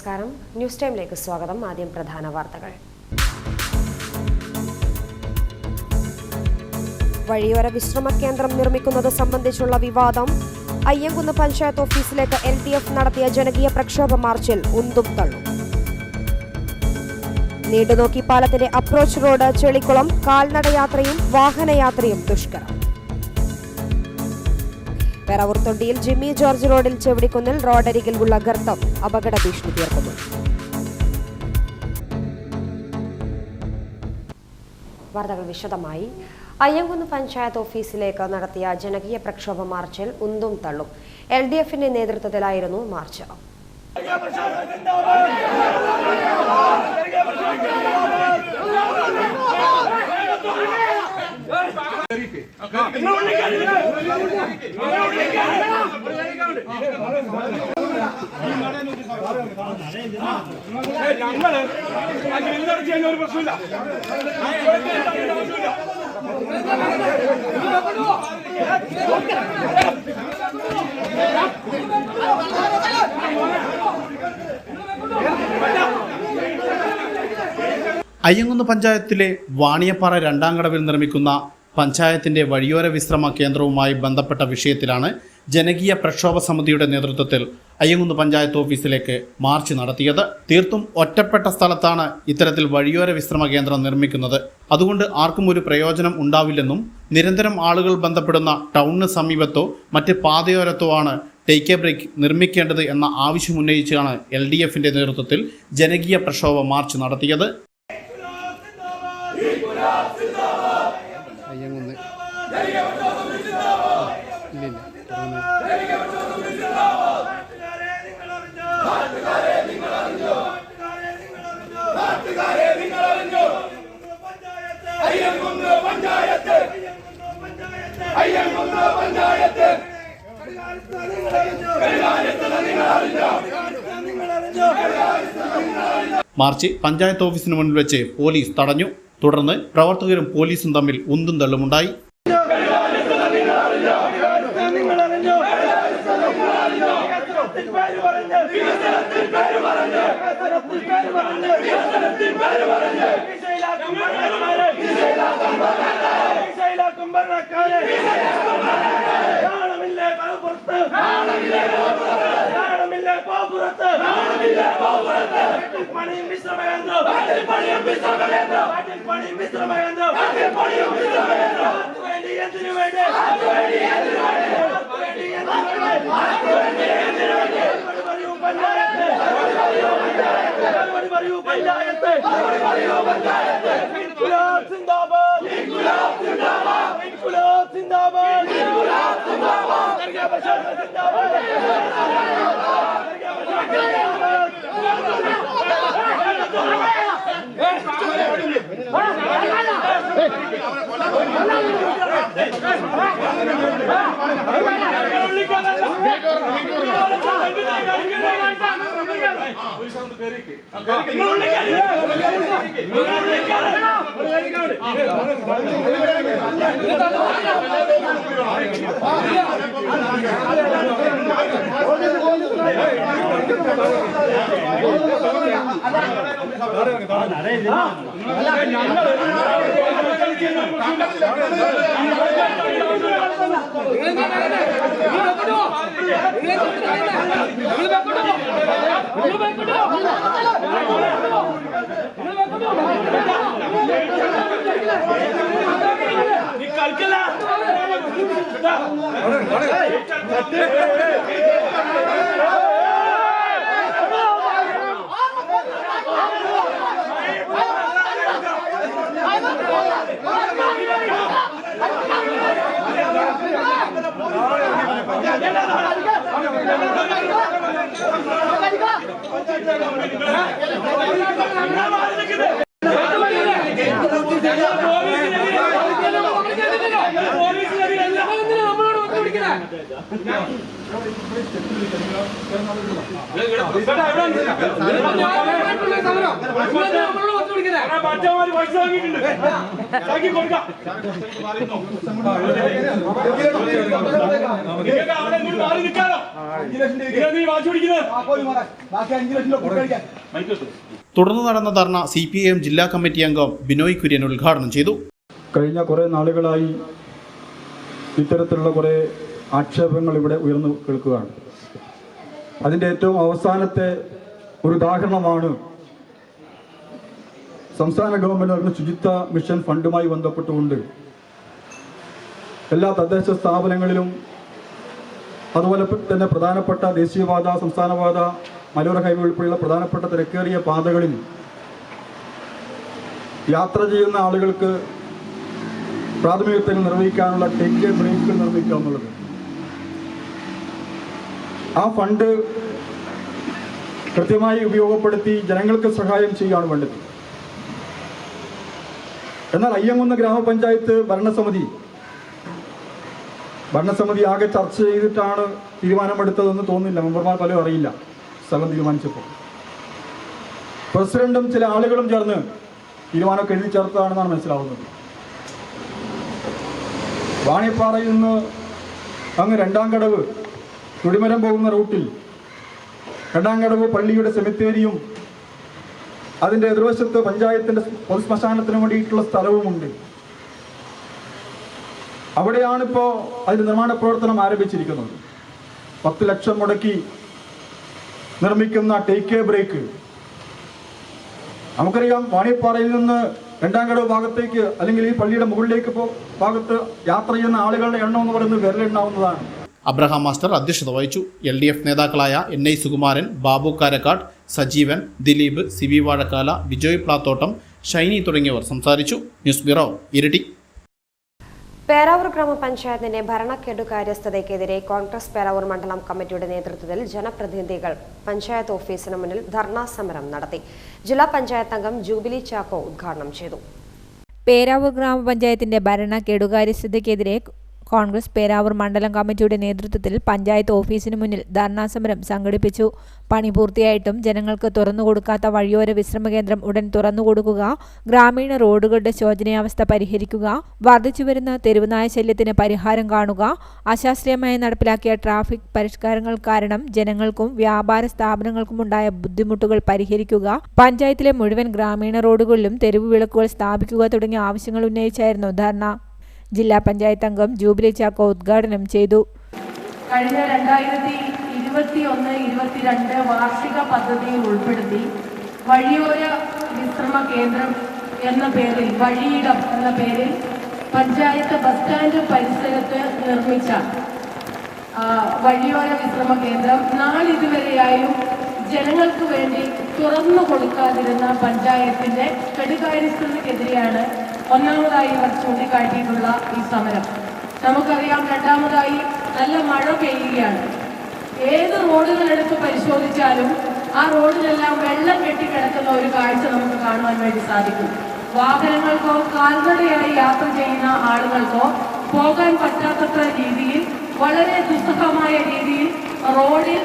നമസ്കാരം. ന്യൂസ് ടൈമിലേക്ക് സ്വാഗതം. ആദ്യം പ്രധാന വാർത്തകൾ. വഴിയോര വിശ്രമ കേന്ദ്രം നിർമ്മിക്കുന്നത് സംബന്ധിച്ചുള്ള വിവാദം. അയ്യങ്കുന്ന് പഞ്ചായത്ത് ഓഫീസിലേക്ക് LDF നടത്തിയ ജനകീയ പ്രക്ഷോഭ മാർച്ചിൽ ഉന്തും തള്ളും. നീണ്ടുനോക്കി പാലത്തിന്റെ അപ്രോച്ച് റോഡ് ചെളിക്കുളം, കാൽനടയാത്രയും വാഹനയാത്രയും ദുഷ്കരം. പേരാവൂർ-തൊണ്ടിയിൽ ജിമ്മി ജോർജ് റോഡിൽ ചെവിടിക്കുന്നിൽ റോഡരികിൽ ഉള്ള ഗർത്തം അപകട ഭീഷണി തീർക്കുന്നു. വാർത്തകൾ വിശദമായി. അയ്യങ്കുന്ന് പഞ്ചായത്ത് ഓഫീസിലേക്ക് നടത്തിയ ജനകീയ പ്രക്ഷോഭ മാർച്ചിൽ ഉന്തും തള്ളും. LDFന്റെ നേതൃത്വത്തിലായിരുന്നു മാർച്ച്. അയ്യങ്കുന്ന് പഞ്ചായത്തിലെ വാണിയപ്പാറ രണ്ടാം കടവിൽ നിർമ്മിക്കുന്ന പഞ്ചായത്തിന്റെ വഴിയോര വിശ്രമ കേന്ദ്രവുമായി ബന്ധപ്പെട്ട വിഷയത്തിലാണ് ജനകീയ പ്രക്ഷോഭ സമിതിയുടെ നേതൃത്വത്തിൽ അയ്യങ്കുന്ന് പഞ്ചായത്ത് ഓഫീസിലേക്ക് മാർച്ച് നടത്തിയത്. തീർത്തും ഒറ്റപ്പെട്ട സ്ഥലത്താണ് ഇത്തരത്തിൽ വഴിയോര വിശ്രമ കേന്ദ്രം നിർമ്മിക്കുന്നത്. അതുകൊണ്ട് ആർക്കും ഒരു പ്രയോജനം ഉണ്ടാവില്ലെന്നും നിരന്തരം ആളുകൾ ബന്ധപ്പെടുന്ന ടൗണിന് സമീപത്തോ മറ്റ് പാതയോരത്തോ ആണ് ടേക്ക് എ ബ്രേക്ക് നിർമ്മിക്കേണ്ടത് എന്ന ആവശ്യമുന്നയിച്ചാണ് LDFന്റെ നേതൃത്വത്തിൽ ജനകീയ പ്രക്ഷോഭ മാർച്ച് നടത്തിയത്. മാർച്ച് പഞ്ചായത്ത് ഓഫീസിന് മുന്നിൽ വെച്ച് പോലീസ് തടഞ്ഞു. തുടർന്ന് പ്രവർത്തകരും പോലീസും തമ്മിൽ ഉന്തും തള്ളുമുണ്ടായി. തുടർന്ന് നടന്ന ധർണ CPIM ജില്ലാ കമ്മിറ്റി അംഗം ബിനോയ് കുര്യൻ ഉദ്ഘാടനം ചെയ്തു. കഴിഞ്ഞ കുറേ നാളുകളായി ഇത്തരത്തിലുള്ള കുറേ ആക്ഷേപങ്ങൾ ഇവിടെ ഉയർന്നു കേൾക്കുകയാണ്. അതിൻ്റെ ഏറ്റവും അവസാനത്തെ ഒരു ഉദാഹരണമാണ് സംസ്ഥാന ഗവൺമെൻറ് ശുചിത്വ മിഷൻ ഫണ്ടുമായി ബന്ധപ്പെട്ടുകൊണ്ട് എല്ലാ തദ്ദേശ സ്ഥാപനങ്ങളിലും അതുപോലെ തന്നെ പ്രധാനപ്പെട്ട ദേശീയപാത, സംസ്ഥാനപാത, മലയോര ഹൈവേ ഉൾപ്പെടെയുള്ള പ്രധാനപ്പെട്ട തിരക്കേറിയ പാതകളിൽ യാത്ര ചെയ്യുന്ന ആളുകൾക്ക് പ്രാഥമികത്തിൽ നിർവഹിക്കാനുള്ള ടേക്ക് എ ബ്രേക്ക് നിർമ്മിക്കുക എന്നുള്ളത്. ആ ഫണ്ട് കൃത്യമായി ഉപയോഗപ്പെടുത്തി ജനങ്ങൾക്ക് സഹായം ചെയ്യുകയാണ് വേണ്ടത്. എന്നാൽ അയ്യങ്കുന്ന് ഗ്രാമപഞ്ചായത്ത് ഭരണസമിതി ആകെ ചർച്ച ചെയ്തിട്ടാണ് തീരുമാനമെടുത്തതെന്ന് തോന്നുന്നില്ല. മെമ്പർമാർ പലരും അറിയില്ല സ്ഥലം തീരുമാനിച്ചപ്പോൾ. പ്രസിഡന്റും ചില ആളുകളും ചേർന്ന് തീരുമാനമൊക്കെ എഴുതി ചേർത്തതാണെന്നാണ് മനസ്സിലാവുന്നത്. വാണിയപ്പാറയിൽ നിന്ന് അങ്ങ് രണ്ടാംകടവ് തുടിമരം പോകുന്ന റൂട്ടിൽ രണ്ടാംകടവ് പള്ളിയുടെ സെമിത്തേരിയും അതിൻ്റെ എതിർവശത്ത് പഞ്ചായത്തിൻ്റെ പൊതുശ്മശാനത്തിന് വേണ്ടിയിട്ടുള്ള സ്ഥലവുമുണ്ട്. അവിടെയാണിപ്പോൾ അതിൻ്റെ നിർമ്മാണ പ്രവർത്തനം ആരംഭിച്ചിരിക്കുന്നത്. 10 ലക്ഷം മുടക്കി നിർമ്മിക്കുന്ന ടേക്ക് എ ബ്രേക്ക്. നമുക്കറിയാം, വാണിയപ്പാറയിൽ നിന്ന് രണ്ടാംകടവ് ഭാഗത്തേക്ക് അല്ലെങ്കിൽ ഈ പള്ളിയുടെ മുകളിലേക്ക് ഭാഗത്ത് യാത്ര ചെയ്യുന്ന ആളുകളുടെ എണ്ണം എന്ന് പറയുന്നത് വിരലെണ്ണാവുന്നതാണ്. അബ്രഹാം മാസ്റ്റർ അധ്യക്ഷത വഹിച്ചു. LDF നേതാക്കളായ NI സുകുമാരൻ, ബാബു കാരക്കാട്, സജീവൻ, ദിലീപ്, CB വാഴക്കാല, വിജയ് പ്ലാത്തോട്ടം, ഷൈനി തുടങ്ങിയവർ സംസാരിച്ചു. News bureau, Iritty. പേരാവൂർ ഗ്രാമപഞ്ചായത്തിന്റെ ഭരണക്കെടുകാര്യസ്ഥതയ്ക്കെതിരെ കോൺഗ്രസ് പേരാവൂർ മണ്ഡലം കമ്മിറ്റിയുടെ നേതൃത്വത്തിൽ ജനപ്രതിനിധികൾ പഞ്ചായത്ത് ഓഫീസിന് മുന്നിൽ ധർണാ സമരം നടത്തി. ജില്ലാ പഞ്ചായത്ത് അംഗം ജൂബിലി ചാക്കോ ഉദ്ഘാടനം ചെയ്തു. പേരാവൂർ ഗ്രാമപഞ്ചായത്തിന്റെ ഭരണക്കെടുകാര്യസ്ഥതയ്ക്കെതിരെ കോൺഗ്രസ് പേരാവൂർ മണ്ഡലം കമ്മിറ്റിയുടെ നേതൃത്വത്തിൽ പഞ്ചായത്ത് ഓഫീസിന് മുന്നിൽ ധർണാ സമരം സംഘടിപ്പിച്ചു. പണി പൂർത്തിയായിട്ടും ജനങ്ങൾക്ക് തുറന്നുകൊടുക്കാത്ത വഴിയോര വിശ്രമ കേന്ദ്രം ഉടൻ തുറന്നുകൊടുക്കുക, ഗ്രാമീണ റോഡുകളുടെ ശോചനീയാവസ്ഥ പരിഹരിക്കുക, വർദ്ധിച്ചുവരുന്ന തെരുവുനായ ശല്യത്തിന് പരിഹാരം കാണുക, അശാസ്ത്രീയമായി നടപ്പിലാക്കിയ ട്രാഫിക് പരിഷ്കാരങ്ങൾ കാരണം ജനങ്ങൾക്കും വ്യാപാര സ്ഥാപനങ്ങൾക്കുമുണ്ടായ ബുദ്ധിമുട്ടുകൾ പരിഹരിക്കുക, പഞ്ചായത്തിലെ മുഴുവൻ ഗ്രാമീണ റോഡുകളിലും തെരുവ് വിളക്കുകൾ സ്ഥാപിക്കുക തുടങ്ങിയ ആവശ്യങ്ങൾ ഉന്നയിച്ചായിരുന്നു ധർണ. ജില്ലാ പഞ്ചായത്ത് അംഗം ജൂബിലി ചാക്കോ ഉദ്ഘാടനം ചെയ്തു. കഴിഞ്ഞ 2021-22 വാർഷിക പദ്ധതിയിൽ ഉൾപ്പെടുത്തി വഴിയോര വിശ്രമ കേന്ദ്രം എന്ന പേരിൽ, വഴിയിടം എന്ന പേരിൽ പഞ്ചായത്ത് ബസ് സ്റ്റാൻഡ് പരിസരത്ത് നിർമ്മിച്ച വഴിയോര വിശ്രമ കേന്ദ്രം നാളിതുവരെയായും ജനങ്ങൾക്ക് വേണ്ടി തുറന്നു കൊടുക്കാതിരുന്ന പഞ്ചായത്തിന്റെ കെടുകാര്യസ്ഥതയ്ക്കെതിരെയാണ് ഒന്നാമതായി ഇവർ ചൂണ്ടിക്കാട്ടിയിട്ടുള്ള ഈ സമരം. നമുക്കറിയാം, രണ്ടാമതായി നല്ല മഴ പെയ്യുകയാണ്. ഏത് റോഡുകൾ എടുത്ത് പരിശോധിച്ചാലും ആ റോഡിലെല്ലാം വെള്ളം കെട്ടിക്കിടക്കുന്ന ഒരു കാഴ്ച നമുക്ക് കാണുവാൻ വേണ്ടി സാധിക്കും. വാഹനങ്ങൾക്കോ കാൽനടയായി യാത്ര ചെയ്യുന്ന ആളുകൾക്കോ പോകാൻ പറ്റാത്തത്ര രീതിയിൽ, വളരെ ദുസ്സഹമായ രീതിയിൽ റോഡിൽ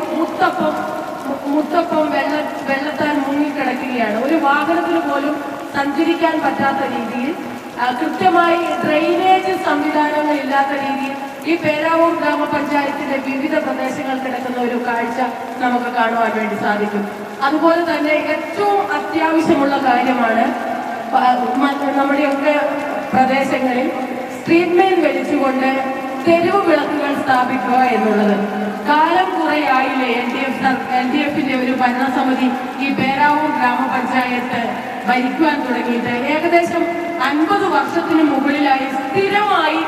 മുത്തപ്പം വെള്ളത്താൽ മുങ്ങിക്കിടക്കുകയാണ്. ഒരു വാഹനത്തിന് പോലും സഞ്ചരിക്കാൻ പറ്റാത്ത രീതിയിൽ, കൃത്യമായി ഡ്രെയിനേജ് സംവിധാനങ്ങൾ ഇല്ലാത്ത രീതിയിൽ ഈ പേരാവൂർ ഗ്രാമപഞ്ചായത്തിന്റെ വിവിധ പ്രദേശങ്ങൾ കിടക്കുന്ന ഒരു കാഴ്ച നമുക്ക് കാണുവാൻ വേണ്ടി സാധിക്കും. അതുപോലെ തന്നെ ഏറ്റവും അത്യാവശ്യമുള്ള കാര്യമാണ് നമ്മുടെയൊക്കെ പ്രദേശങ്ങളിൽ സ്ട്രീറ്റ് മെയിൻ വലിച്ചുകൊണ്ട് തെരുവ് വിളക്കുകൾ സ്ഥാപിക്കുക എന്നുള്ളത്. കാലം കുറെയായില്ലേ LDFന്റെ ഒരു ഭരണസമിതി ഈ പേരാവൂർ ഗ്രാമപഞ്ചായത്ത് ഭരിക്കുവാൻ തുടങ്ങിയിട്ട്. ഏകദേശം 50 വർഷത്തിന് മുകളിലായി സ്ഥിരമായി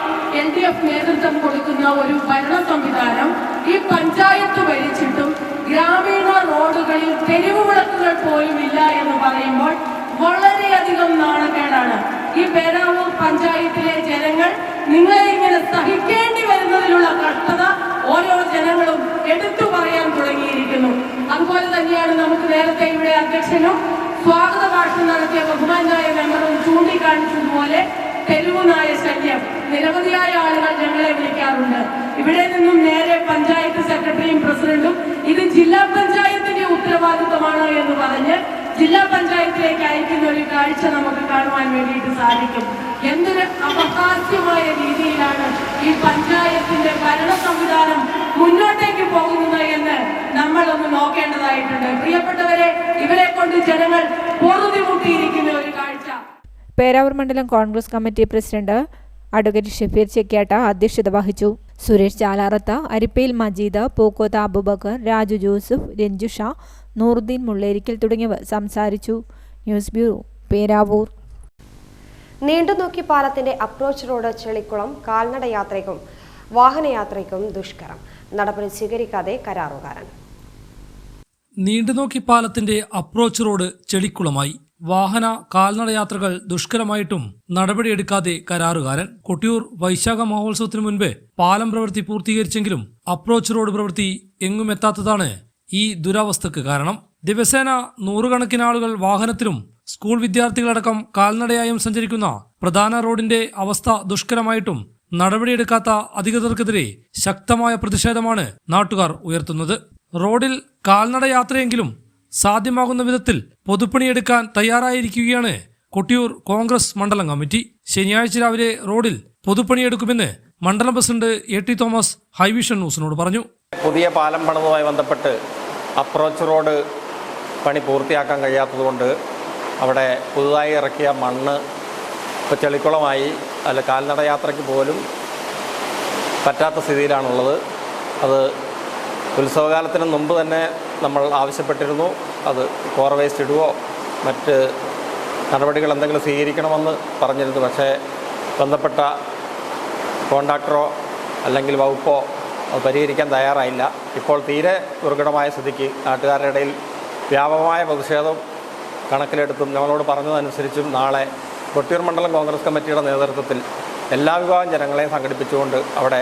LDF നേതൃത്വം കൊടുക്കുന്ന ഒരു ഭരണ സംവിധാനം ഈ പഞ്ചായത്ത് ഭരിച്ചിട്ടും ഗ്രാമീണ റോഡുകളിൽ തെരുവ് വിളക്കുകൾ പോലും ഇല്ല എന്ന് പറയുമ്പോൾ വളരെയധികം നാണക്കേടാണ്. ഈ പേരാവൂർ പഞ്ചായത്തിലെ ജനങ്ങൾ നിങ്ങളെ ഇങ്ങനെ സഹിക്കേണ്ടി വരുന്നതിലുള്ള കഷ്ടത ഓരോ ജനങ്ങളും എടുത്തു പറയാൻ തുടങ്ങിയിരിക്കുന്നു. അതുപോലെ തന്നെയാണ് നമുക്ക് നേരത്തെ ഇവിടെ അധ്യക്ഷനും സ്വാഗത ഭാഷണം നടത്തിയ ബഹുമാനായ മെമ്പറും ചൂണ്ടിക്കാണിച്ചതുപോലെ തെരുവുനായ ശല്യം നിരവധിയായ ആളുകൾ ഞങ്ങളെ വിളിക്കാറുണ്ട്. ഇവിടെ നിന്നും നേരെ പഞ്ചായത്ത് സെക്രട്ടറിയും പ്രസിഡന്റും ഇത് ജില്ലാ പഞ്ചായത്തിന്റെ ഉത്തരവാദിത്വമാണ് എന്ന് പറഞ്ഞ് ജില്ലാ പഞ്ചായത്തിലേക്ക് അയക്കുന്ന ഒരു കാഴ്ച നമുക്ക് കാണുവാൻ വേണ്ടിയിട്ട് സാധിക്കും. എന്തൊരു അപഹാസ്യമായ രീതിയിലാണ് ഈ പഞ്ചായത്തിന്റെ ഭരണ സംവിധാനം മുന്നോട്ടേക്ക് പോകുന്നത് എന്ന് നമ്മളൊന്ന് നോക്കേണ്ടതായിട്ടുണ്ട്. പ്രിയപ്പെട്ടവരെ, ഇവരെ കൊണ്ട് ജനങ്ങൾ പൊറുതിമുട്ടിയിരിക്കുന്ന ഒരു കാഴ്ച. പേരാവൂർ മണ്ഡലം Congress committee president advocate Shafeer Chekyatta അധ്യക്ഷത വഹിച്ചു. സുരേഷ് ചാലാറത്ത്, അരിപ്പയിൽ മജീദ്, പൂക്കോത്ത് അബൂബക്കർ, രാജു ജോസഫ്, രഞ്ജുഷ, നൂറുദ്ദീൻ മുള്ളേരിക്കൽ തുടങ്ങിയവർ സംസാരിച്ചു. News bureau, Peravoor. നീണ്ടുനോക്കി പാലത്തിന്റെ അപ്രോച്ച് റോഡ് ചെളിക്കുളം കാൽനട യാത്രയ്ക്കും വാഹനയാത്രയ്ക്കും ദുഷ്കരം. നടപടി സ്വീകരിക്കാതെ കരാറുകാരൻ. നീണ്ടുനോക്കി പാലത്തിന്റെ അപ്രോച്ച് റോഡ് ചെളിക്കുളമായി. വാഹന കാൽനട യാത്രകൾ ദുഷ്കരമായിട്ടും നടപടിയെടുക്കാതെ കരാറുകാരൻ. കൊട്ടിയൂർ വൈശാഖ മഹോത്സവത്തിനു മുൻപ് പാലം പ്രവൃത്തി പൂർത്തീകരിച്ചെങ്കിലും അപ്രോച്ച് റോഡ് പ്രവൃത്തി എങ്ങും എത്താത്തതാണ് ഈ ദുരവസ്ഥക്ക് കാരണം. ദിവസേന നൂറുകണക്കിന് ആളുകൾ വാഹനത്തിലും സ്കൂൾ വിദ്യാർത്ഥികളടക്കം കാൽനടയായും സഞ്ചരിക്കുന്ന പ്രധാന റോഡിന്റെ അവസ്ഥ ദുഷ്കരമായിട്ടും നടപടിയെടുക്കാത്ത അധികൃതർക്കെതിരെ ശക്തമായ പ്രതിഷേധമാണ് നാട്ടുകാർ ഉയർത്തുന്നത്. റോഡിൽ കാൽനട യാത്രയെങ്കിലും സാധ്യമാകുന്ന വിധത്തിൽ പൊതുപ്പണിയെടുക്കാൻ തയ്യാറായിരിക്കുകയാണ് കൊട്ടിയൂർ കോൺഗ്രസ് മണ്ഡലം കമ്മിറ്റി. ശനിയാഴ്ച രാവിലെ റോഡിൽ പൊതുപ്പണിയെടുക്കുമെന്ന് മണ്ഡലം പ്രസിഡന്റ് A.T. തോമസ് ഹൈവിഷൻ ന്യൂസിനോട് പറഞ്ഞു. പുതിയ പാലം പണിതുമായി ബന്ധപ്പെട്ട് അപ്രോച്ച് റോഡ് പണി പൂർത്തിയാക്കാൻ കഴിയാത്തതുകൊണ്ട് അവിടെ പുതുതായി ഇറക്കിയ മണ്ണ് ഇപ്പോൾ ചെളിക്കുളമായി. അല്ല, കാൽനട യാത്രയ്ക്ക് പോലും പറ്റാത്ത സ്ഥിതിയിലാണുള്ളത്. അത് ഉത്സവകാലത്തിന് മുമ്പ് തന്നെ നമ്മൾ ആവശ്യപ്പെട്ടിരുന്നു. അത് കോർ വേസ്റ്റ് ഇടുവോ മറ്റ് നടപടികൾ എന്തെങ്കിലും സ്വീകരിക്കണമെന്ന് പറഞ്ഞിരുന്നു. പക്ഷേ ബന്ധപ്പെട്ട കോൺട്രാക്ടറോ അല്ലെങ്കിൽ വകുപ്പോ അത് പരിഹരിക്കാൻ തയ്യാറായില്ല. ഇപ്പോൾ തീരെ ദുർഘടമായ സ്ഥിതിക്ക് നാട്ടുകാരുടെ ഇടയിൽ വ്യാപകമായ പ്രതിഷേധം കണക്കിലെടുത്തും ഞങ്ങളോട് പറഞ്ഞതനുസരിച്ചും നാളെ കൊട്ടിയൂർ മണ്ഡലം കോൺഗ്രസ് കമ്മിറ്റിയുടെ നേതൃത്വത്തിൽ എല്ലാ വിഭാഗം ജനങ്ങളെയും സംഘടിപ്പിച്ചുകൊണ്ട് അവിടെ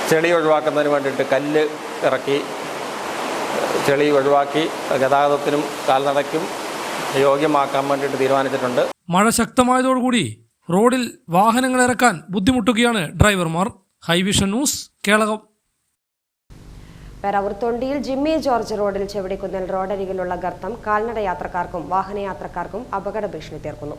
ചെളി ഒഴിവാക്കുന്നതിന് വേണ്ടിയിട്ട് കല്ല് ഇറക്കി ചെളി ഒഴിവാക്കി ഗതാഗതത്തിനും കാൽനടയ്ക്കും യോഗ്യമാക്കാൻ വേണ്ടിയിട്ട് തീരുമാനിച്ചിട്ടുണ്ട്. മഴ ശക്തമായതോടുകൂടി റോഡിൽ വാഹനങ്ങൾ ഇറക്കാൻ ബുദ്ധിമുട്ടുകയാണ് ഡ്രൈവർമാർ. High Vision news, Kelakam. പേരാവൂർ തൊണ്ടിയിൽ ജിമ്മി ജോർജ് റോഡിൽ ചെവിടിക്കുന്നിൽ റോഡരികിലുള്ള ഗർത്തം കാൽനട യാത്രക്കാർക്കും വാഹനയാത്രക്കാർക്കും അപകട ഭീഷണി തീർക്കുന്നു.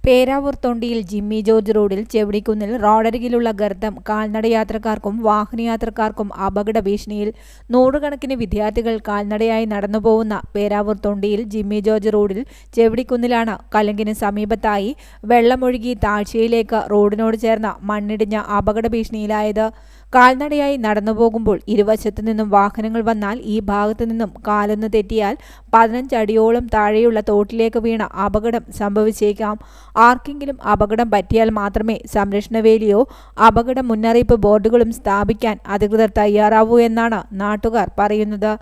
പേരാവൂർ തൊണ്ടിയിൽ ജിമ്മി ജോർജ് റോഡിൽ ചെവിടിക്കുന്നിൽ റോഡരികിലുള്ള ഗർത്തം കാൽനടയാത്രക്കാർക്കും വാഹനയാത്രക്കാർക്കും അപകട ഭീഷണിയിൽ. നൂറുകണക്കിന് വിദ്യാർത്ഥികൾ കാൽനടയായി നടന്നുപോകുന്ന പേരാവൂർ തൊണ്ടിയിൽ ജിമ്മി ജോർജ് റോഡിൽ ചെവിടിക്കുന്നിലാണ് കലങ്കിന് സമീപത്തായി വെള്ളമൊഴുകി താഴ്ചയിലേക്ക് റോഡിനോട് ചേർന്ന മണ്ണിടിഞ്ഞ അപകട ഭീഷണിയിലായത്. കാൽനടയായി നടന്നുപോകുമ്പോൾ ഇരുവശത്തു നിന്നും വാഹനങ്ങൾ വന്നാൽ ഈ ഭാഗത്തു നിന്നും കാലൊന്ന് തെറ്റിയാൽ 15 അടിയോളം താഴെയുള്ള തോട്ടിലേക്ക് വീണ അപകടം സംഭവിച്ചേക്കാം. ആർക്കെങ്കിലും അപകടം പറ്റിയാൽ മാത്രമേ സംരക്ഷണവേലിയോ അപകട മുന്നറിയിപ്പ് ബോർഡുകളും സ്ഥാപിക്കാൻ അധികൃതർ തയ്യാറാവൂ എന്നാണ് നാട്ടുകാർ പറയുന്നത്.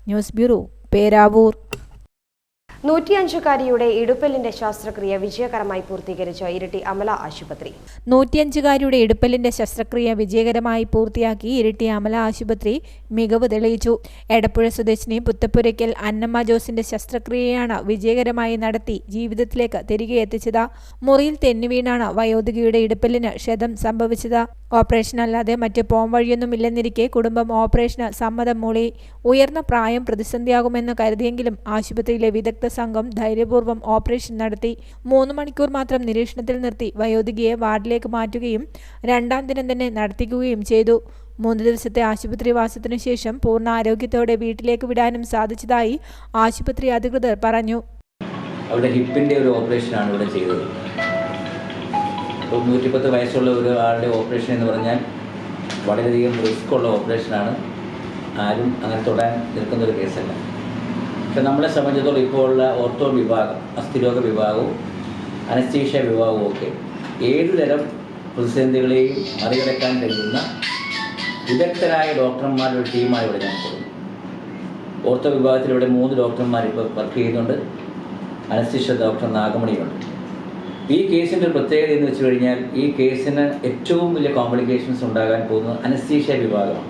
News bureau, Peravoor. 105-കാരിയുടെ ഇടുപ്പലിന്റെ ശസ്ത്രക്രിയ വിജയകരമായി പൂർത്തീകരിച്ച ഇരിട്ടി അമല ആശുപത്രി. 105-കാരിയുടെ ഇടുപ്പലിന്റെ ശസ്ത്രക്രിയ വിജയകരമായി പൂർത്തിയാക്കി ഇരിട്ടി അമല ആശുപത്രി മികവ് തെളിയിച്ചു. എടപ്പുഴ സ്വദേശിനി പുത്തപ്പുരയ്ക്കൽ അന്നമ്മ ജോസിന്റെ ശസ്ത്രക്രിയയാണ് വിജയകരമായി നടത്തി ജീവിതത്തിലേക്ക് തിരികെ എത്തിച്ചത്. മുറിയിൽ തെന്നുവീണാണ് വയോധികയുടെ ഇടുപ്പലിന് ക്ഷതം സംഭവിച്ചത്. ഓപ്പറേഷൻ അല്ലാതെ മറ്റ് പോംവഴിയൊന്നുമില്ലെന്നിരിക്കെ കുടുംബം ഓപ്പറേഷന് സമ്മതം മൂളി. ഉയർന്ന പ്രായം പ്രതിസന്ധിയാകുമെന്ന് കരുതിയെങ്കിലും ആശുപത്രിയിലെ വിദഗ്ധ സംഘം ധൈര്യപൂർവ്വം ഓപ്പറേഷൻ നടത്തി. 3 മണിക്കൂർ മാത്രം നിരീക്ഷണത്തിൽ നിർത്തി വയോധികയെ വാർഡിലേക്ക് മാറ്റുകയും 2ാം ദിനം തന്നെ നടത്തിക്കുകയും ചെയ്തു. 3 ദിവസത്തെ ആശുപത്രിവാസത്തിനു ശേഷം പൂർണ്ണ ആരോഗ്യത്തോടെ വീട്ടിലേക്ക് വിടാനും സാധിച്ചതായി ആശുപത്രി അധികൃതർ പറഞ്ഞു. അവിടെ ഹിപ്പിൻ്റെ ഒരു ഓപ്പറേഷനാണ് ഇവിടെ ചെയ്തത്. 110 വയസ്സുള്ള ഒരാളുടെ ഓപ്പറേഷൻ എന്ന് പറഞ്ഞാൽ വളരെയധികം റിസ്ക് ഉള്ള ഓപ്പറേഷനാണ്. ആരും അങ്ങനെ തൊടാൻ നിൽക്കുന്നൊരു കേസല്ല. പക്ഷെ നമ്മളെ സംബന്ധിച്ചിടത്തോളം ഇപ്പോൾ ഉള്ള ഓർത്തോ വിഭാഗം, അസ്ഥിരോഗ വിഭാഗവും അനസ്തീഷ്യ വിഭാഗവും ഒക്കെ ഏതുതരം പ്രതിസന്ധികളെയും മറികടക്കാൻ കഴിയുന്ന വിദഗ്ധരായ ഡോക്ടർമാരുടെ ഒരു ടീമായി ഇവിടെ ഞാൻ പോകുന്നു. ഓർത്തോ വിഭാഗത്തിൽ ഇവിടെ 3 ഡോക്ടർമാർ ഇപ്പോൾ വർക്ക് ചെയ്യുന്നുണ്ട്. അനസ്തീഷ്യ ഡോക്ടർ നാഗമണിയുണ്ട്. ഈ കേസിൻ്റെ ഒരു പ്രത്യേകത എന്ന് വെച്ച് കഴിഞ്ഞാൽ ഈ കേസിന് ഏറ്റവും വലിയ കോംപ്ലിക്കേഷൻസ് ഉണ്ടാകാൻ പോകുന്നത് അനസ്തീഷ്യ വിഭാഗമാണ്.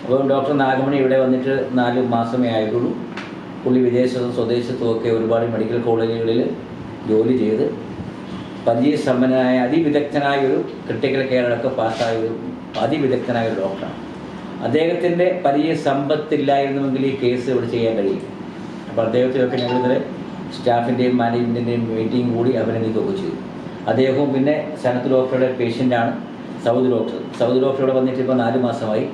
അപ്പോൾ ഡോക്ടർ നാഗമണി ഇവിടെ വന്നിട്ട് 4 മാസമേ ആയിട്ടുള്ളൂ. പുള്ളി വിദേശത്തും സ്വദേശത്തും ഒക്കെ ഒരുപാട് മെഡിക്കൽ കോളേജുകളിൽ ജോലി ചെയ്ത് പരിചയസമ്പന്നനായ അതിവിദഗ്ധനായ ഒരു ക്രിട്ടിക്കൽ കെയറൊക്കെ പാസ്സായ ഒരു അതിവിദഗ്ധനായ ഒരു ഡോക്ടറാണ്. അദ്ദേഹത്തിൻ്റെ പരിചയ സമ്പത്തില്ലായിരുന്നുവെങ്കിൽ ഈ കേസ് ഇവിടെ ചെയ്യാൻ കഴിയും. അപ്പോൾ അദ്ദേഹത്തെയൊക്കെ ഞങ്ങൾ ഇന്നലെ സ്റ്റാഫിൻ്റെയും മാനേജ്മെൻറ്റിൻ്റെയും മീറ്റിംഗ് കൂടി അഭിനന്ദിക്കുകയൊക്കെ ചെയ്തു. അദ്ദേഹവും പിന്നെ സനത്ത് ഡോക്ടറുടെ പേഷ്യൻ്റാണ്. സൗദി ഡോക്ടർ വന്നിട്ട് ഇപ്പോൾ 4 മാസമായി.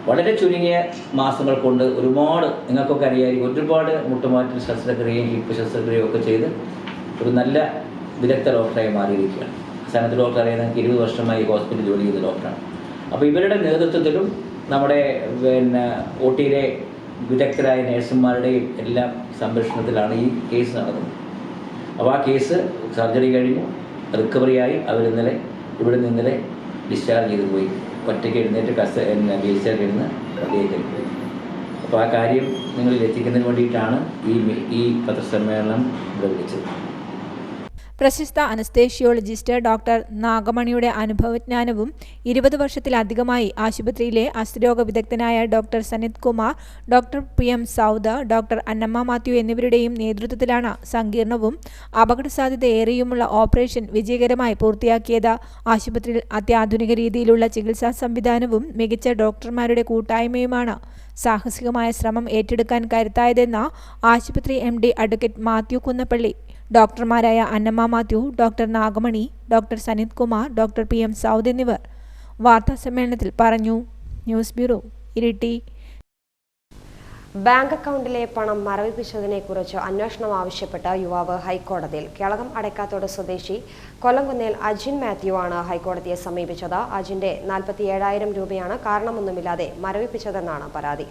വളരെ ചുരുങ്ങിയ മാസങ്ങൾ കൊണ്ട് ഒരുപാട്, നിങ്ങൾക്കൊക്കെ അറിയാമായിരിക്കും, ഒരുപാട് മുട്ടുമാറ്റൽ ശസ്ത്രക്രിയയും ഹിപ്പ് ശസ്ത്രക്രിയയും ഒക്കെ ചെയ്ത് ഒരു നല്ല വിദഗ്ധ ഡോക്ടറായി മാറിയിരിക്കുകയാണ്. സനത്ത് ഡോക്ടർ അറിയാൻ ഞങ്ങൾക്ക് 20 വർഷമായി ഹോസ്പിറ്റലിൽ ജോലി ചെയ്ത ഡോക്ടറാണ്. അപ്പോൾ ഇവരുടെ നേതൃത്വത്തിലും നമ്മുടെ OT-യിലെ വിദഗ്ധരായ നഴ്സുമാരുടെയും എല്ലാം സംരക്ഷണത്തിലാണ് ഈ കേസ് നടന്നത്. അപ്പോൾ ആ കേസ് സർജറി കഴിഞ്ഞു, റിക്കവറിയായി അവർ ഇന്നലെ ഡിസ്ചാർജ് ചെയ്ത് പോയി. ഒറ്റയ്ക്ക് എഴുന്നേറ്റ് ഡിസ്ചാർജ് ചെയ്യുന്ന അദ്ദേഹത്തിൽ പോയി. അപ്പോൾ ആ കാര്യം നിങ്ങളിൽ എത്തിക്കുന്നതിന് വേണ്ടിയിട്ടാണ് ഈ പത്രസമ്മേളനം ഇവിടെ വിളിച്ചത്. പ്രശസ്ത അനസ്തേഷ്യോളജിസ്റ്റ് ഡോക്ടർ നാഗമണിയുടെ അനുഭവജ്ഞാനവും 20 വർഷത്തിലധികമായി ആശുപത്രിയിലെ അസ്ഥിരോഗ വിദഗ്ധനായ doctor Sanith Kumar, doctor PM Sauda, doctor Annamma Mathew എന്നിവരുടെയും നേതൃത്വത്തിലാണ് സങ്കീർണവും അപകടസാധ്യതയേറെയുമുള്ള ഓപ്പറേഷൻ വിജയകരമായി പൂർത്തിയാക്കിയത്. ആശുപത്രിയിൽ അത്യാധുനിക രീതിയിലുള്ള ചികിത്സാ സംവിധാനവും മികച്ച ഡോക്ടർമാരുടെ കൂട്ടായ്മയുമാണ് സാഹസികമായ ശ്രമം ഏറ്റെടുക്കാൻ കരുത്തായതെന്ന് ആശുപത്രി MD അഡ്വക്കേറ്റ് മാത്യു കുന്നപ്പള്ളി, ഡോക്ടർമാരായ Annamma Mathew, doctor Nagamani, doctor Sanith Kumar, doctor PM Saud എന്നിവർ വാർത്താസമ്മേളനത്തിൽ പറഞ്ഞു. News bureau, Iritty. ബാങ്ക് അക്കൗണ്ടിലെ പണം മരവിപ്പിച്ചതിനെക്കുറിച്ച് അന്വേഷണം ആവശ്യപ്പെട്ട് യുവാവ് ഹൈക്കോടതിയിൽ. കേളകം അടക്കാത്തോട് സ്വദേശി കൊല്ലംകുന്നേൽ അജിൻ മാത്യു ആണ് ഹൈക്കോടതിയെ സമീപിച്ചത്. അജിന്റെ 47,000 രൂപയാണ് കാരണമൊന്നുമില്ലാതെ മരവിപ്പിച്ചതെന്നാണ് പരാതി.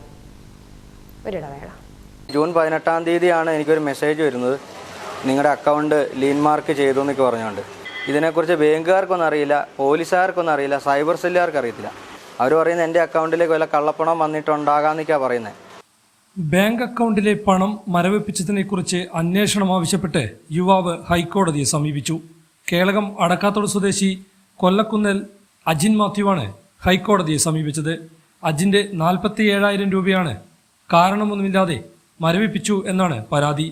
ഒരിടവേള. ജൂൺ 18-ാം തീയതിയാണ് എനിക്കൊരു മെസ്സേജ് വരുന്നത്, നിങ്ങളുടെ അക്കൗണ്ട് ലീൻ മാർക്ക് ചെയ്തു എന്നൊക്കെ പറഞ്ഞുകൊണ്ട്. ഇതിനെക്കുറിച്ച് ബാങ്കുകാർക്കൊന്നും അറിയില്ല, പോലീസുകാർക്കൊന്നും അറിയില്ല, സൈബർ സെല്ലുകാർക്ക് അറിയത്തില്ല. അവർ പറയുന്നത് എൻ്റെ അക്കൗണ്ടിലേക്ക് വല്ല കള്ളപ്പണം വന്നിട്ടുണ്ടാകാമെന്നൊക്കെയാണ് പറയുന്നത്. ബാങ്ക് അക്കൗണ്ടിലെ പണം മരവിപ്പിച്ചതിനെക്കുറിച്ച് അന്വേഷണം ആവശ്യപ്പെട്ട് യുവാവ് ഹൈക്കോടതിയെ സമീപിച്ചു. കേളകം അടക്കാത്തോട് സ്വദേശി കൊല്ലക്കുന്നേൽ അജിൻ മാത്യുവാണ് ഹൈക്കോടതിയെ സമീപിച്ചത്. അജിൻ്റെ 47,000 രൂപയാണ് കാരണമൊന്നുമില്ലാതെ മരവിപ്പിച്ചു എന്നാണ് പരാതി.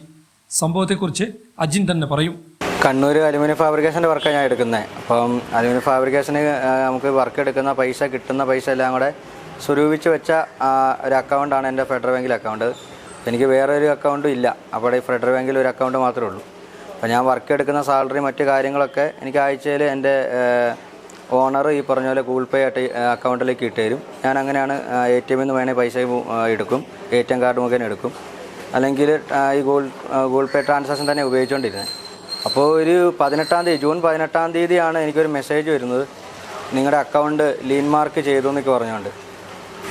സംഭവത്തെക്കുറിച്ച് അജിൻ തന്നെ പറയും. കണ്ണൂർ അലുമിനിയം ഫാബ്രിക്കേഷൻ്റെ വർക്കാണ് ഞാൻ എടുക്കുന്നത്. അപ്പം അലുമിനിയം ഫാബ്രിക്കേഷന് നമുക്ക് വർക്ക് എടുക്കുന്ന പൈസ, കിട്ടുന്ന പൈസ എല്ലാം കൂടെ സ്വരൂപിച്ച് വെച്ച ഒരു അക്കൗണ്ടാണ് എൻ്റെ ഫെഡറൽ ബാങ്കിലെ അക്കൗണ്ട്. എനിക്ക് വേറെ ഒരു അക്കൗണ്ടും ഇല്ല. അവിടെ ഈ ഫെഡറൽ ബാങ്കിൽ ഒരു അക്കൗണ്ട് മാത്രമേ ഉള്ളൂ. അപ്പോൾ ഞാൻ വർക്ക് എടുക്കുന്ന സാലറി മറ്റു കാര്യങ്ങളൊക്കെ എനിക്ക് ആഴ്ചയിൽ എൻ്റെ ഓണർ ഈ പറഞ്ഞ പോലെ ഗൂഗിൾ പേ ആയിട്ട് അക്കൗണ്ടിലേക്ക് ഇട്ട് തരും. ഞാൻ അങ്ങനെയാണ് ATM നിന്ന് വേണേൽ പൈസ എടുക്കും, ATM കാർഡ് മുഖേന എടുക്കും, അല്ലെങ്കിൽ ഈ ഗൂഗിൾ പേ ട്രാൻസാക്ഷൻ തന്നെ ഉപയോഗിച്ചുകൊണ്ടിരുന്നത്. അപ്പോൾ ഒരു ജൂൺ 18-ാം തീയതിയാണ് എനിക്കൊരു മെസ്സേജ് വരുന്നത്, നിങ്ങളുടെ അക്കൗണ്ട് ലീൻ മാർക്ക് ചെയ്തു എന്നൊക്കെ പറഞ്ഞുകൊണ്ട്.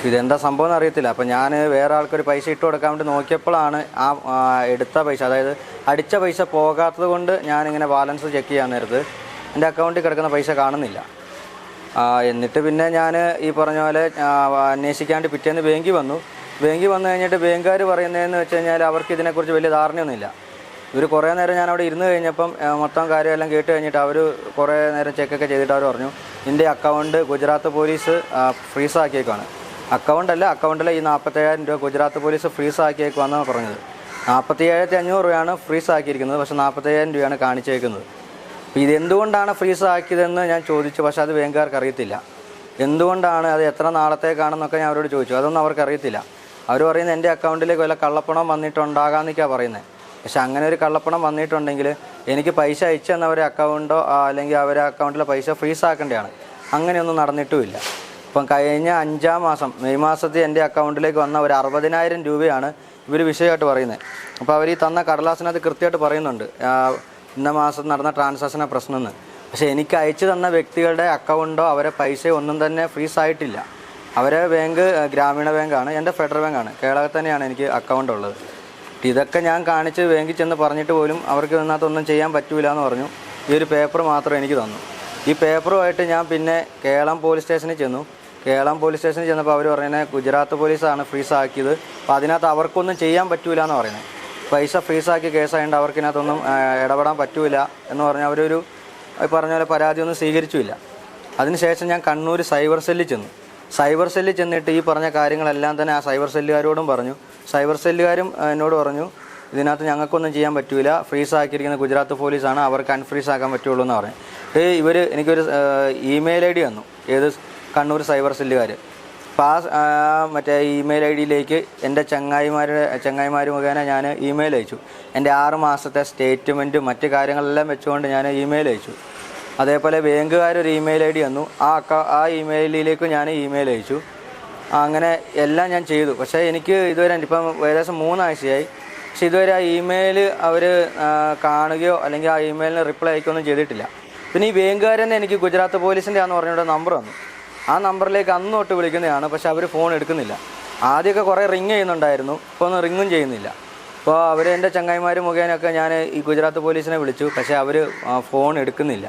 ഇതെന്താ സംഭവം എന്ന് അറിയത്തില്ല. അപ്പോൾ ഞാൻ വേറെ ആൾക്കൊരു പൈസ ഇട്ട് കൊടുക്കാൻ വേണ്ടി നോക്കിയപ്പോഴാണ് ആ എടുത്ത പൈസ, അതായത് അടിച്ച പൈസ പോകാത്തത് കൊണ്ട് ഞാനിങ്ങനെ ബാലൻസ് ചെക്ക് ചെയ്യാൻ നേരത്ത് എൻ്റെ അക്കൗണ്ടിൽ കിടക്കുന്ന പൈസ കാണുന്നില്ല. എന്നിട്ട് പിന്നെ ഞാൻ ഈ പറഞ്ഞ പോലെ അന്വേഷിക്കാണ്ട് പിറ്റേന്ന് ബാങ്കിൽ വന്നു കഴിഞ്ഞിട്ട് ബാങ്കുകാർ പറയുന്നതെന്ന് വെച്ച് കഴിഞ്ഞാൽ അവർക്ക് ഇതിനെക്കുറിച്ച് വലിയ ധാരണയൊന്നുമില്ല. ഇവർ കുറേ നേരം ഞാൻ അവിടെ ഇരുന്ന് കഴിഞ്ഞപ്പം മൊത്തം കാര്യമെല്ലാം കേട്ട് കഴിഞ്ഞിട്ട് അവർ കുറേ നേരം ചെക്കൊക്കെ ചെയ്തിട്ട് അവർ പറഞ്ഞു, ഇതിൻ്റെ അക്കൗണ്ട് ഗുജറാത്ത് പോലീസ് ഫ്രീസ് ആക്കിയേക്കാണ്. അക്കൗണ്ടിലെ ഈ 47,000 രൂപ ഗുജറാത്ത് പോലീസ് ഫ്രീസ് ആക്കിയേക്കുവാന്നാണ് പറഞ്ഞത്. 47,500 രൂപയാണ് ഫ്രീസ് ആക്കിയിരിക്കുന്നത്, പക്ഷേ 47,000 രൂപയാണ് കാണിച്ചേക്കുന്നത്. അപ്പോൾ ഇതെന്തുകൊണ്ടാണ് ഫ്രീസ് ആക്കിയതെന്ന് ഞാൻ ചോദിച്ചു, പക്ഷേ അത് ബാങ്കുകാർക്ക് അറിയത്തില്ല. എന്തുകൊണ്ടാണ്, അത് എത്ര നാളത്തേക്കാണെന്നൊക്കെ ഞാൻ അവരോട് ചോദിച്ചു. അതൊന്നും അവർക്ക് അറിയത്തില്ല. അവർ പറയുന്നത് എൻ്റെ അക്കൗണ്ടിലേക്ക് വല്ല കള്ളപ്പണം വന്നിട്ടുണ്ടാകാമെന്നൊക്കെയാണ് പറയുന്നത്. പക്ഷെ അങ്ങനെ ഒരു കള്ളപ്പണം വന്നിട്ടുണ്ടെങ്കിൽ എനിക്ക് പൈസ അയച്ചു തന്നവരെ അക്കൗണ്ടോ അല്ലെങ്കിൽ അവരെ അക്കൗണ്ടിലെ പൈസ ഫ്രീസ് ആക്കേണ്ടതാണ്. അങ്ങനെയൊന്നും നടന്നിട്ടുമില്ല. ഇപ്പം കഴിഞ്ഞ 5-ാം മാസം മെയ് മാസത്തിൽ എൻ്റെ അക്കൗണ്ടിലേക്ക് വന്ന ഒരു 60,000 രൂപയാണ് ഇവർ വിഷയമായിട്ട് പറയുന്നത്. അപ്പോൾ അവർ ഈ തന്ന കടലാസിനകത്ത് കൃത്യമായിട്ട് പറയുന്നുണ്ട് ഇന്ന മാസം നടന്ന ട്രാൻസാക്ഷനാണ് പ്രശ്നമെന്ന്. പക്ഷേ എനിക്ക് അയച്ചു തന്ന വ്യക്തികളുടെ അക്കൗണ്ടോ അവരെ പൈസയോ ഒന്നും തന്നെ ഫ്രീസ് ആയിട്ടില്ല. അവരെ ബാങ്ക് ഗ്രാമീണ ബാങ്കാണ്, എൻ്റെ ഫെഡറൽ ബാങ്കാണ്, കേരളത്തിൽ തന്നെയാണ് എനിക്ക് അക്കൗണ്ട് ഉള്ളത്. ഇതൊക്കെ ഞാൻ കാണിച്ച് ബാങ്കിൽ ചെന്ന് പറഞ്ഞിട്ട് പോലും അവർക്ക് ഇതിനകത്തൊന്നും ചെയ്യാൻ പറ്റൂല എന്ന് പറഞ്ഞു. ഈ ഒരു പേപ്പർ മാത്രം എനിക്ക് തന്നു. ഈ പേപ്പറുമായിട്ട് ഞാൻ പിന്നെ കേരളം പോലീസ് സ്റ്റേഷനിൽ ചെന്നപ്പോൾ അവർ പറയുന്നത് ഗുജറാത്ത് പോലീസാണ് ഫ്രീസ് ആക്കിയത്, അപ്പോൾ അതിനകത്ത് അവർക്കൊന്നും ചെയ്യാൻ പറ്റൂല എന്ന് പറയുന്നത്. പൈസ ഫ്രീസാക്കി കേസായതുകൊണ്ട് അവർക്ക് ഇതിനകത്തൊന്നും ഇടപെടാൻ പറ്റൂല എന്ന് പറഞ്ഞാൽ അവരൊരു പറഞ്ഞ പോലെ പരാതിയൊന്നും സ്വീകരിച്ചില്ല. അതിനുശേഷം ഞാൻ കണ്ണൂർ സൈബർ സെല്ലിൽ ചെന്നിട്ട് ഈ പറഞ്ഞ കാര്യങ്ങളെല്ലാം തന്നെ ആ സൈബർ സെല്ലുകാരോടും പറഞ്ഞു. സൈബർ സെല്ലുകാരും എന്നോട് പറഞ്ഞു ഇതിനകത്ത് ഞങ്ങൾക്കൊന്നും ചെയ്യാൻ പറ്റൂല, ഫ്രീസ് ആക്കിയിരിക്കുന്ന ഗുജറാത്ത് പോലീസാണ്, അവർക്ക് അൺഫ്രീസ് ആക്കാൻ പറ്റുള്ളൂ എന്ന് പറഞ്ഞു. ഇവർ എനിക്കൊരു ഇമെയിൽ ID തന്നു, ഏത് കണ്ണൂർ സൈബർ സെല്ലുകാർ. അപ്പോൾ മറ്റേ ഇമെയിൽ ഐ ഡിയിലേക്ക് എൻ്റെ ചങ്ങായിമാർ മുഖേന ഞാൻ ഇമെയിൽ അയച്ചു. എൻ്റെ 6 മാസത്തെ സ്റ്റേറ്റ്മെൻറ്റും മറ്റു കാര്യങ്ങളെല്ലാം വെച്ചുകൊണ്ട് ഞാൻ ഇമെയിൽ അയച്ചു. അതേപോലെ ബാങ്കുകാരൊരു ഇമെയിൽ ഐ ഡി തന്നു. ആ ഇമെയിലിലേക്ക് ഞാൻ ഇമെയിൽ അയച്ചു. അങ്ങനെ എല്ലാം ഞാൻ ചെയ്തു. പക്ഷേ എനിക്ക് ഇതുവരെ ഇപ്പം ഏകദേശം 3 ആഴ്ചയായി. പക്ഷെ ഇതുവരെ ആ ഇമെയിൽ അവർ കാണുകയോ അല്ലെങ്കിൽ ആ ഇമെയിലിന് റിപ്ലൈ അയക്കുകയൊന്നും ചെയ്തിട്ടില്ല. പിന്നെ ഈ ബാങ്കുകാരനെ എനിക്ക് ഗുജറാത്ത് പോലീസിൻ്റെ ആണെന്ന് പറഞ്ഞുകൊണ്ട് നമ്പർ വന്നു. ആ നമ്പറിലേക്ക് അന്ന് തൊട്ട് വിളിക്കുന്നതാണ്. പക്ഷെ അവർ ഫോൺ എടുക്കുന്നില്ല. ആദ്യമൊക്കെ കുറേ റിങ് ചെയ്യുന്നുണ്ടായിരുന്നു, ഇപ്പോൾ ഒന്നും റിങ്ങും ചെയ്യുന്നില്ല. അപ്പോൾ അവർ എൻ്റെ ചങ്ങായിമാർ മുഖേനൊക്കെ ഞാൻ ഈ ഗുജറാത്ത് പോലീസിനെ വിളിച്ചു. പക്ഷേ അവർ ഫോൺ എടുക്കുന്നില്ല.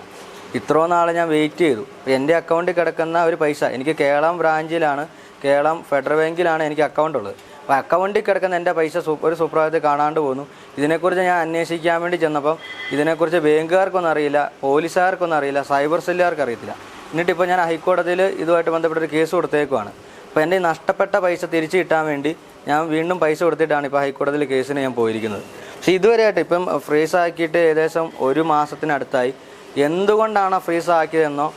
ഇത്രയും നാൾ ഞാൻ വെയിറ്റ് ചെയ്തു. എൻ്റെ അക്കൗണ്ടിൽ കിടക്കുന്ന ഒരു പൈസ എനിക്ക് കേരളം ബ്രാഞ്ചിലാണ്, കേരളം ഫെഡറൽ ബാങ്കിലാണ് എനിക്ക് അക്കൗണ്ട് ഉള്ളത്. അപ്പോൾ അക്കൗണ്ടിൽ കിടക്കുന്ന എൻ്റെ പൈസ ഒരു സുപ്രഭാതത്തിൽ കാണാണ്ട് പോന്നു. ഇതിനെക്കുറിച്ച് ഞാൻ അന്വേഷിക്കാൻ വേണ്ടി ചെന്നപ്പം ഇതിനെക്കുറിച്ച് ബാങ്കുകാർക്കൊന്നും അറിയില്ല, പോലീസുകാർക്കൊന്നും അറിയില്ല, സൈബർ സെല്ലുകാർക്ക് അറിയത്തില്ല. എന്നിട്ടിപ്പോൾ ഞാൻ ഹൈക്കോടതിയിൽ ഇതുമായിട്ട് ബന്ധപ്പെട്ടൊരു കേസ് കൊടുത്തേക്കുവാണ്. അപ്പോൾ എൻ്റെ നഷ്ടപ്പെട്ട പൈസ തിരിച്ചു കിട്ടാൻ വേണ്ടി ഞാൻ വീണ്ടും പൈസ കൊടുത്തിട്ടാണ് ഇപ്പോൾ ഹൈക്കോടതിയിൽ കേസിന് ഞാൻ പോയിരിക്കുന്നത്. പക്ഷേ ഇതുവരെയായിട്ട് ഇപ്പം ഫ്രീസ് ആക്കിയിട്ട് ഏകദേശം 1 മാസത്തിനടുത്തായി. എന്തുകൊണ്ടാണ് ഫ്രീസ് ആക്കിയതെന്നോ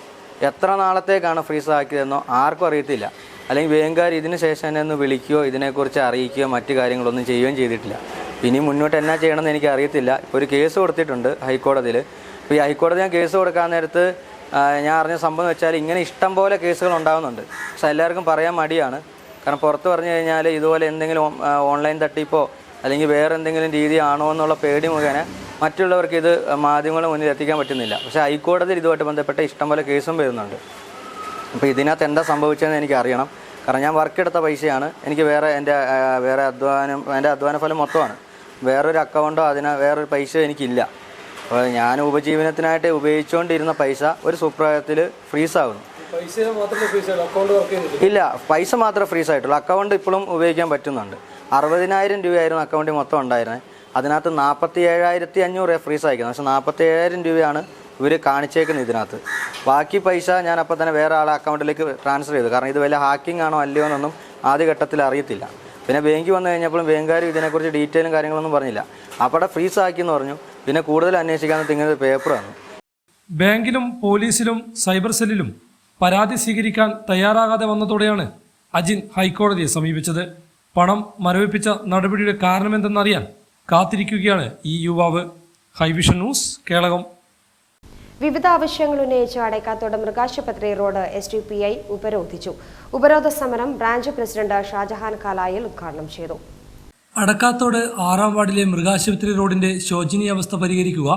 എത്ര നാളത്തേക്കാണ് ഫ്രീസ് ആക്കിയതെന്നോ ആർക്കും അറിയത്തില്ല. അല്ലെങ്കിൽ ബാങ്കുകാർ ഇതിന് ശേഷം എന്നെ ഒന്ന് വിളിക്കുകയോ ഇതിനെക്കുറിച്ച് അറിയിക്കുകയോ മറ്റു കാര്യങ്ങളൊന്നും ചെയ്യുകയും ചെയ്തിട്ടില്ല. ഇനി മുന്നോട്ട് എന്നാ ചെയ്യണമെന്ന് എനിക്ക് അറിയത്തില്ല. ഇപ്പോൾ ഒരു കേസ് കൊടുത്തിട്ടുണ്ട് ഹൈക്കോടതിയിൽ. അപ്പോൾ ഈ ഹൈക്കോടതി ഞാൻ കേസ് കൊടുക്കാൻ നേരത്ത് ഞാൻ അറിഞ്ഞ സംഭവം എന്ന് വെച്ചാൽ ഇങ്ങനെ ഇഷ്ടം പോലെ കേസുകൾ ഉണ്ടാകുന്നുണ്ട്. പക്ഷെ എല്ലാവർക്കും പറയാൻ മടിയാണ്. കാരണം പുറത്ത് പറഞ്ഞു കഴിഞ്ഞാൽ ഇതുപോലെ എന്തെങ്കിലും ഓൺലൈൻ തട്ടിപ്പോ അല്ലെങ്കിൽ വേറെ എന്തെങ്കിലും രീതിയാണോ എന്നുള്ള പേടി മുഖേന മറ്റുള്ളവർക്ക് ഇത് മാധ്യമങ്ങളുടെ മുന്നിൽ എത്തിക്കാൻ പറ്റുന്നില്ല. പക്ഷേ ഹൈക്കോടതിയിൽ ഇതുമായിട്ട് ബന്ധപ്പെട്ട ഇഷ്ടംപോലെ കേസും വരുന്നുണ്ട്. അപ്പോൾ ഇതിനകത്ത് എന്താ സംഭവിച്ചതെന്ന് എനിക്ക് അറിയണം. കാരണം ഞാൻ വർക്കെടുത്ത പൈസയാണ്. എനിക്ക് എൻ്റെ അധ്വാന ഫലം മൊത്തമാണ്. വേറൊരു അക്കൗണ്ടോ വേറൊരു പൈസ എനിക്കില്ല. അപ്പോൾ ഞാൻ ഉപജീവനത്തിനായിട്ട് ഉപയോഗിച്ചുകൊണ്ടിരുന്ന പൈസ ഒരു സുപ്രഭാതത്തിൽ ഫ്രീസാകുന്നു. ഇല്ല, പൈസ മാത്രമേ ഫ്രീസ് ആയിട്ടുള്ളൂ. അക്കൗണ്ട് ഇപ്പോഴും ഉപയോഗിക്കാൻ പറ്റുന്നുണ്ട്. 60,000 രൂപയായിരുന്നു അക്കൗണ്ടിൽ മൊത്തം ഉണ്ടായിരുന്നത്. അതിനകത്ത് 47,500 ഫ്രീസ് അയക്കുന്നത്. പക്ഷേ 47,000 രൂപയാണ് ഇവർ കാണിച്ചേക്കുന്നത് ഇതിനകത്ത്. ബാക്കി പൈസ ഞാൻ അപ്പോൾ തന്നെ വേറെ ആളെ അക്കൗണ്ടിലേക്ക് ട്രാൻസ്ഫർ ചെയ്തു. കാരണം ഇത് വല്ല ഹാക്കിംഗ് ആണോ അല്ലയോ എന്നൊന്നും ആദ്യഘട്ടത്തിൽ അറിയത്തില്ല. പിന്നെ ബാങ്കിൽ വന്നു കഴിഞ്ഞപ്പോഴും ബാങ്കുകാർ ഇതിനെക്കുറിച്ച് ഡീറ്റെയിലും കാര്യങ്ങളൊന്നും പറഞ്ഞില്ല. അപ്പോൾ ഫ്രീസ് ആക്കിയെന്ന് പറഞ്ഞു. പിന്നെ കൂടുതൽ അന്വേഷിക്കാൻ ഇങ്ങനെ പേപ്പർ വന്നു. ബാങ്കിലും പോലീസിലും സൈബർ സെല്ലിലും പരാതി സ്വീകരിക്കാൻ തയ്യാറാകാതെ വന്നതോടെയാണ് അജിൻ ഹൈക്കോടതിയെ സമീപിച്ചത്. പണം മരവിപ്പിച്ച നടപടിയുടെ കാരണമെന്തെന്നറിയാൻ കാത്തിരിക്കുകയാണ് ഈ യുവാവ്. ഹൈവിഷൻ ന്യൂസ്, കേളകം. വിവിധ ആവശ്യങ്ങൾ ഉന്നയിച്ച് അടയ്ക്കാത്തോട് മൃഗാശുപത്രി റോഡ് SDPI ഉപരോധിച്ചു. ഉപരോധ സമരം ബ്രാഞ്ച് പ്രസിഡന്റ് ഷാജഹാൻ കാലായിൽ ഉദ്ഘാടനം ചെയ്തു. അടക്കാത്തോട് 6-ാം വാർഡിലെ മൃഗാശുപത്രി റോഡിന്റെ ശോചനീയാവസ്ഥ പരിഹരിക്കുക,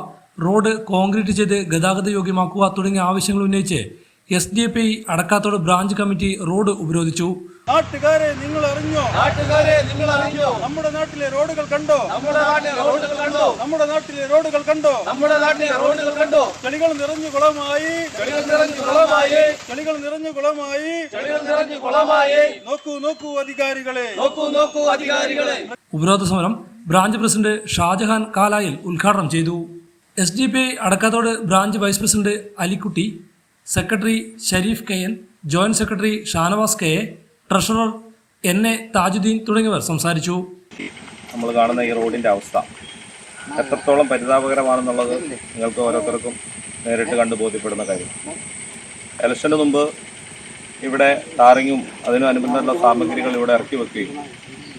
റോഡ് കോൺക്രീറ്റ് ചെയ്ത് ഗതാഗത യോഗ്യമാക്കുക തുടങ്ങിയ ആവശ്യങ്ങൾ ഉന്നയിച്ച് SDPI Adakkathode branch committee road ഉപരോധിച്ചു. നാട്ടുകാരെ നിങ്ങൾ അറിഞ്ഞോ? നമ്മുടെ നാട്ടിലെ റോഡുകൾ കണ്ടോ? നമ്മുടെ നാട്ടിലെ റോഡുകൾ കണ്ടോ? ചെളികൾ നിറഞ്ഞു കുളമായി. നോക്കൂ അധികാരികളെ. ഉപരോധ സമരം ബ്രാഞ്ച് പ്രസിഡന്റ് ഷാജഹാൻ കാലായിൽ ഉദ്ഘാടനം ചെയ്തു. SDPI Adakkathode branch vice president Alikutty, secretary Shareef KN, joint secretary Shanavas KA, treasurer NA Thajudheen തുടങ്ങിയവർ സംസാരിച്ചു. നമ്മൾ കാണുന്ന ഈ റോഡിൻ്റെ അവസ്ഥ എത്രത്തോളം പരിതാപകരമാണെന്നുള്ളത് നിങ്ങൾക്ക് ഓരോരുത്തർക്കും നേരിട്ട് കണ്ടു ബോധ്യപ്പെടുന്ന കാര്യം. ഇലക്ഷന് മുമ്പ് ഇവിടെ ടാറിങ്ങും അതിനനുബന്ധമുള്ള സാമഗ്രികൾ ഇവിടെ ഇറക്കി വെക്കുകയും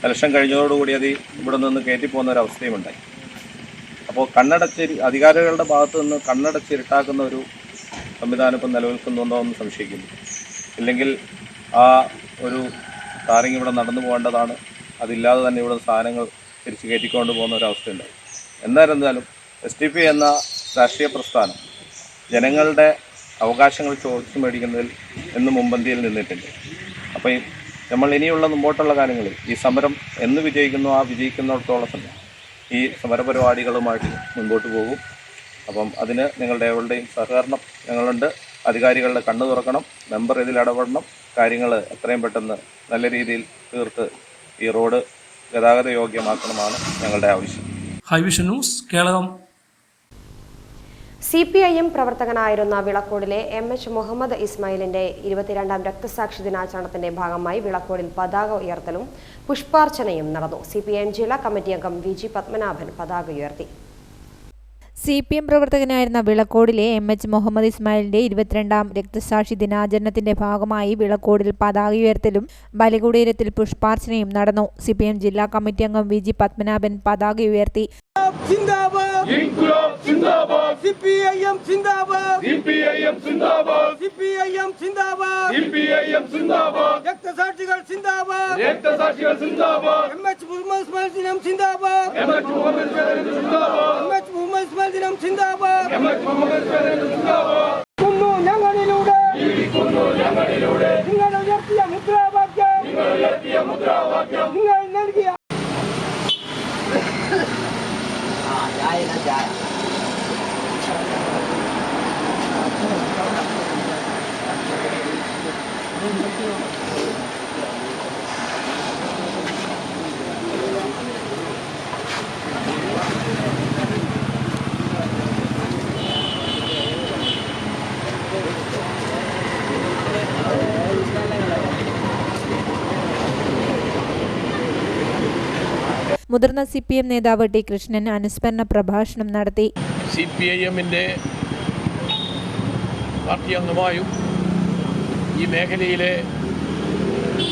ഇലക്ഷൻ കഴിഞ്ഞതോടുകൂടി അത് ഇവിടെ നിന്ന് കയറ്റിപ്പോകുന്ന ഒരു അവസ്ഥയും ഉണ്ടായി. അപ്പോൾ അധികാരികളുടെ ഭാഗത്തു നിന്ന് കണ്ണടച്ചിരുട്ടാക്കുന്ന ഒരു സംവിധാനം ഇപ്പം നിലനിൽക്കുന്നുണ്ടോ എന്ന് സംശയിക്കുന്നു. ഇല്ലെങ്കിൽ ആ ഒരു ടാറിങ് ഇവിടെ നടന്നു പോകേണ്ടതാണ്. അതില്ലാതെ തന്നെ ഇവിടെ സാധനങ്ങൾ തിരിച്ച് കയറ്റിക്കൊണ്ട് പോകുന്ന ഒരവസ്ഥയുണ്ടായി. എന്നായിരുന്നാലും SDPI എന്ന രാഷ്ട്രീയ പ്രസ്ഥാനം ജനങ്ങളുടെ അവകാശങ്ങൾ ചോദിച്ചു മേടിക്കുന്നതിൽ എന്നും മുൻപന്തിയിൽ നിന്നിട്ടുണ്ട്. അപ്പോൾ നമ്മൾ ഇനിയുള്ള മുമ്പോട്ടുള്ള കാര്യങ്ങളിൽ ഈ സമരം എന്ന് വിജയിക്കുന്നു ആ വിജയിക്കുന്നിടത്തോളം തന്നെ ഈ സമരപരിപാടികളുമായിട്ട് മുൻപോട്ട് പോകും. അപ്പം അതിന് നിങ്ങളുടെ എവരുടെയും സഹകരണം ഞങ്ങളുണ്ട്. അധികാരികളുടെ കണ്ണു തുറക്കണം, മെമ്പർ ഇതിൽ ഇടപെടണം, കാര്യങ്ങൾ എത്രയും പെട്ടെന്ന് നല്ല രീതിയിൽ തീർത്ത് ഈ റോഡ് ഗതാഗത യോഗ്യമാക്കണമെന്നാണ് ഞങ്ങളുടെ ആവശ്യം. High Vision news, Kelakam. CPIM പ്രവർത്തകനായിരുന്ന വിളക്കോടിലെ MH മുഹമ്മദ് ഇസ്മായിലിന്റെ 22ാം രക്തസാക്ഷി ദിനാചരണത്തിന്റെ ഭാഗമായി വിളക്കോടിൽ പതാക ഉയർത്തലും പുഷ്പാർച്ചനയും നടന്നു. CPIM ജില്ലാ കമ്മിറ്റി അംഗം VG പത്മനാഭൻ പതാക ഉയർത്തി. CPM പ്രവർത്തകനായിരുന്ന വിളക്കോടിലെ MH മുഹമ്മദ് ഇസ്മായിലിന്റെ 22ാം രക്തസാക്ഷി ദിനാചരണത്തിന്റെ ഭാഗമായി വിളക്കോടിൽ പതാക ഉയർത്തലും ബലികുടീരത്തിൽ പുഷ്പാർച്ചനയും നടന്നു. CPM ജില്ലാ കമ്മിറ്റി അംഗം VG പത്മനാഭൻ പതാക ഉയർത്തി. മുതിർന്ന CPM നേതാവ് ടി കൃഷ്ണൻ അനുസ്മരണ പ്രഭാഷണം നടത്തി. CPIM-ന്റെ പാർട്ടി അംഗമായും ഈ മേഖലയിലെ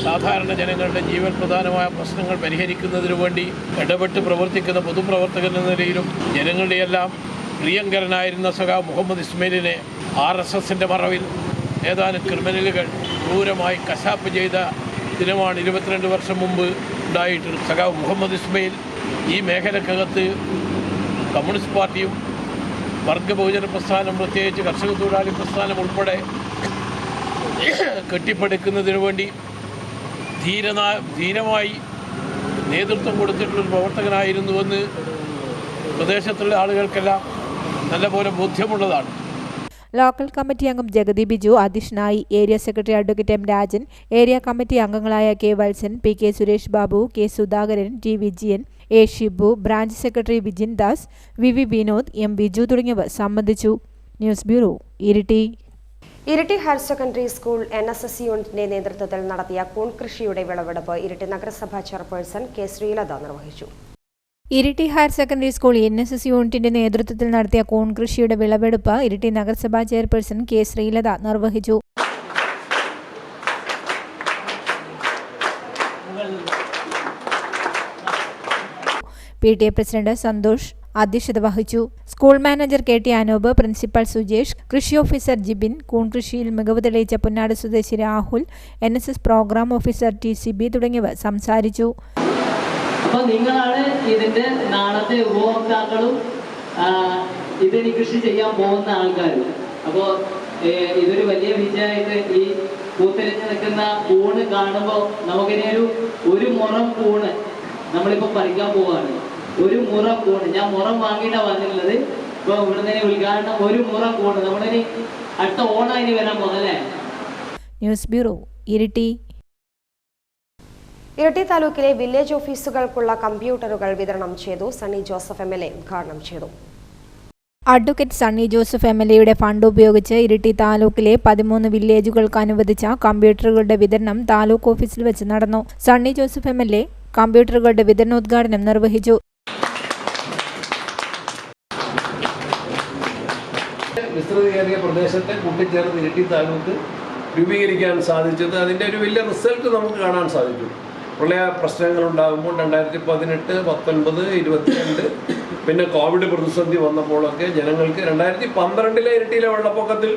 സാധാരണ ജനങ്ങളുടെ ജീവൻ പ്രധാനമായ പ്രശ്നങ്ങൾ പരിഹരിക്കുന്നതിനു വേണ്ടി ഇടപെട്ട് പ്രവർത്തിക്കുന്ന പൊതുപ്രവർത്തകൻ എന്ന നിലയിലും ജനങ്ങളുടെയെല്ലാം പ്രിയങ്കരനായിരുന്ന സഖാവ് മുഹമ്മദ് ഇസ്മായിലിനെ RSSന്റെ മറവിൽ ഏതാനും ക്രിമിനലുകൾ ക്രൂരമായി കശാപ്പ് ചെയ്ത ദിനമാണ് 22 വർഷം മുമ്പ് ഉണ്ടായിട്ടുള്ളത്. സഖാവ് മുഹമ്മദ് ഇസ്മായിൽ ഈ മേഖലക്കകത്ത് കമ്മ്യൂണിസ്റ്റ് പാർട്ടിയും വർഗ ബഹുജന പ്രസ്ഥാനം, പ്രത്യേകിച്ച് കർഷക തൊഴിലാളി പ്രസ്ഥാനം ഉൾപ്പെടെ കെട്ടിപ്പടുക്കുന്നതിനു വേണ്ടി ധീരമായി നേതൃത്വം കൊടുത്തിട്ടുള്ളൊരു പ്രവർത്തകനായിരുന്നുവെന്ന് പ്രദേശത്തുള്ള ആളുകൾക്കെല്ലാം നല്ലപോലെ ബോധ്യമുള്ളതാണ്. ലോക്കൽ കമ്മിറ്റി അംഗം ജഗതി ബിജു അധ്യക്ഷനായി. Area secretary advocate M Rajan, area committee അംഗങ്ങളായ K Valsan, PK Suresh Babu, K Sudhakaran, T Vijayan, A Shibu, branch secretary Vijin Das, VV Vinod, M Biju തുടങ്ങിയവർ സംബന്ധിച്ചു. News bureau, Iritty. Iritty higher secondary school NSS യൂണിറ്റിന്റെ നേതൃത്വത്തിൽ നടത്തിയ കൂൺ കൃഷിയുടെ വിളവെടുപ്പ് ഇരിട്ടി നഗരസഭാ ചെയർപേഴ്സൺ K ശ്രീലത നിർവഹിച്ചു. Iritty higher secondary school NSS യൂണിറ്റിന്റെ നേതൃത്വത്തിൽ നടത്തിയ കൂൺ കൃഷിയുടെ വിളവെടുപ്പ് ഇരിട്ടി നഗരസഭാ ചെയർപേഴ്സൺ K ശ്രീലത നിർവഹിച്ചു. PTA പ്രസിഡന്റ് സന്തോഷ് അധ്യക്ഷത വഹിച്ചു. School manager KT Anoop, principal Sujesh, കൃഷി ഓഫീസർ ജിബിൻ, കൂൺ കൃഷിയിൽ മികവ് തെളിയിച്ച പുന്നാട് സ്വദേശി Rahul, NSS programme officer TCB തുടങ്ങിയവർ സംസാരിച്ചു. അപ്പോൾ നിങ്ങളാണ് ഇതിൻ്റെ നാളത്തെ ഉപഭോക്താക്കളും ഇതിന് കൃഷി ചെയ്യാൻ പോകുന്ന ആൾക്കാരും. അപ്പോൾ ഇതൊരു വലിയ വിജയമായിട്ട് ഈ പൂത്തിരിഞ്ഞ് നിൽക്കുന്ന കൂണ് കാണുമ്പോൾ നമുക്കിനി ഒരു മുറം കൂണ് നമ്മളിപ്പോൾ പറിക്കാൻ പോവുകയാണ്. ഒരു മുറം കൂണ്, ഞാൻ മുറം വാങ്ങിയിട്ടാണ് വന്നിട്ടുള്ളത്. ഇപ്പോൾ ഇവിടുന്ന് ഉദ്ഘാടനം ഒരു മുറം കൂണ് നമ്മളിനി അടുത്ത ഓണായി വരാൻ പോകുന്നല്ലേ. News bureau, Iritty. ഇരിട്ടി താലൂക്കിലെ വില്ലേജ് ഓഫീസുകൾക്കുള്ള കമ്പ്യൂട്ടറുകൾ വിതരണം ചെയ്തു. സണ്ണി ജോസഫ് MLA ഉദ്ഘാടനം ചെയ്തു. അഡ്വക്കേറ്റ് സണ്ണി ജോസഫ് MLAയുടെ ഫണ്ട് ഉപയോഗിച്ച് ഇരിട്ടി താലൂക്കിലെ 13 വില്ലേജുകൾക്ക് അനുവദിച്ച കമ്പ്യൂട്ടറുകളുടെ വിതരണം താലൂക്ക് ഓഫീസിൽ വെച്ച് നടന്നു. സണ്ണി ജോസഫ് MLA കമ്പ്യൂട്ടറുകളുടെ വിതരണോദ്ഘാടനം നിർവഹിച്ചു. വിസ്തൃതിയേറിയ പ്രദേശത്തെ കൂട്ടിച്ചേർന്ന് ഇരിട്ടി താലൂക്ക് രൂപീകരിക്കാൻ സാധിച്ചത് അതിൻ്റെ ഒരു വലിയ റിസൾട്ട് നമുക്ക് കാണാൻ സാധിച്ചു. പ്രളയ പ്രശ്നങ്ങളുണ്ടാകുമ്പോൾ 2018, 19, 22 പിന്നെ കോവിഡ് പ്രതിസന്ധി വന്നപ്പോഴൊക്കെ ജനങ്ങൾക്ക് 2012 ഇരിട്ടിയിലെ വെള്ളപ്പൊക്കത്തിൽ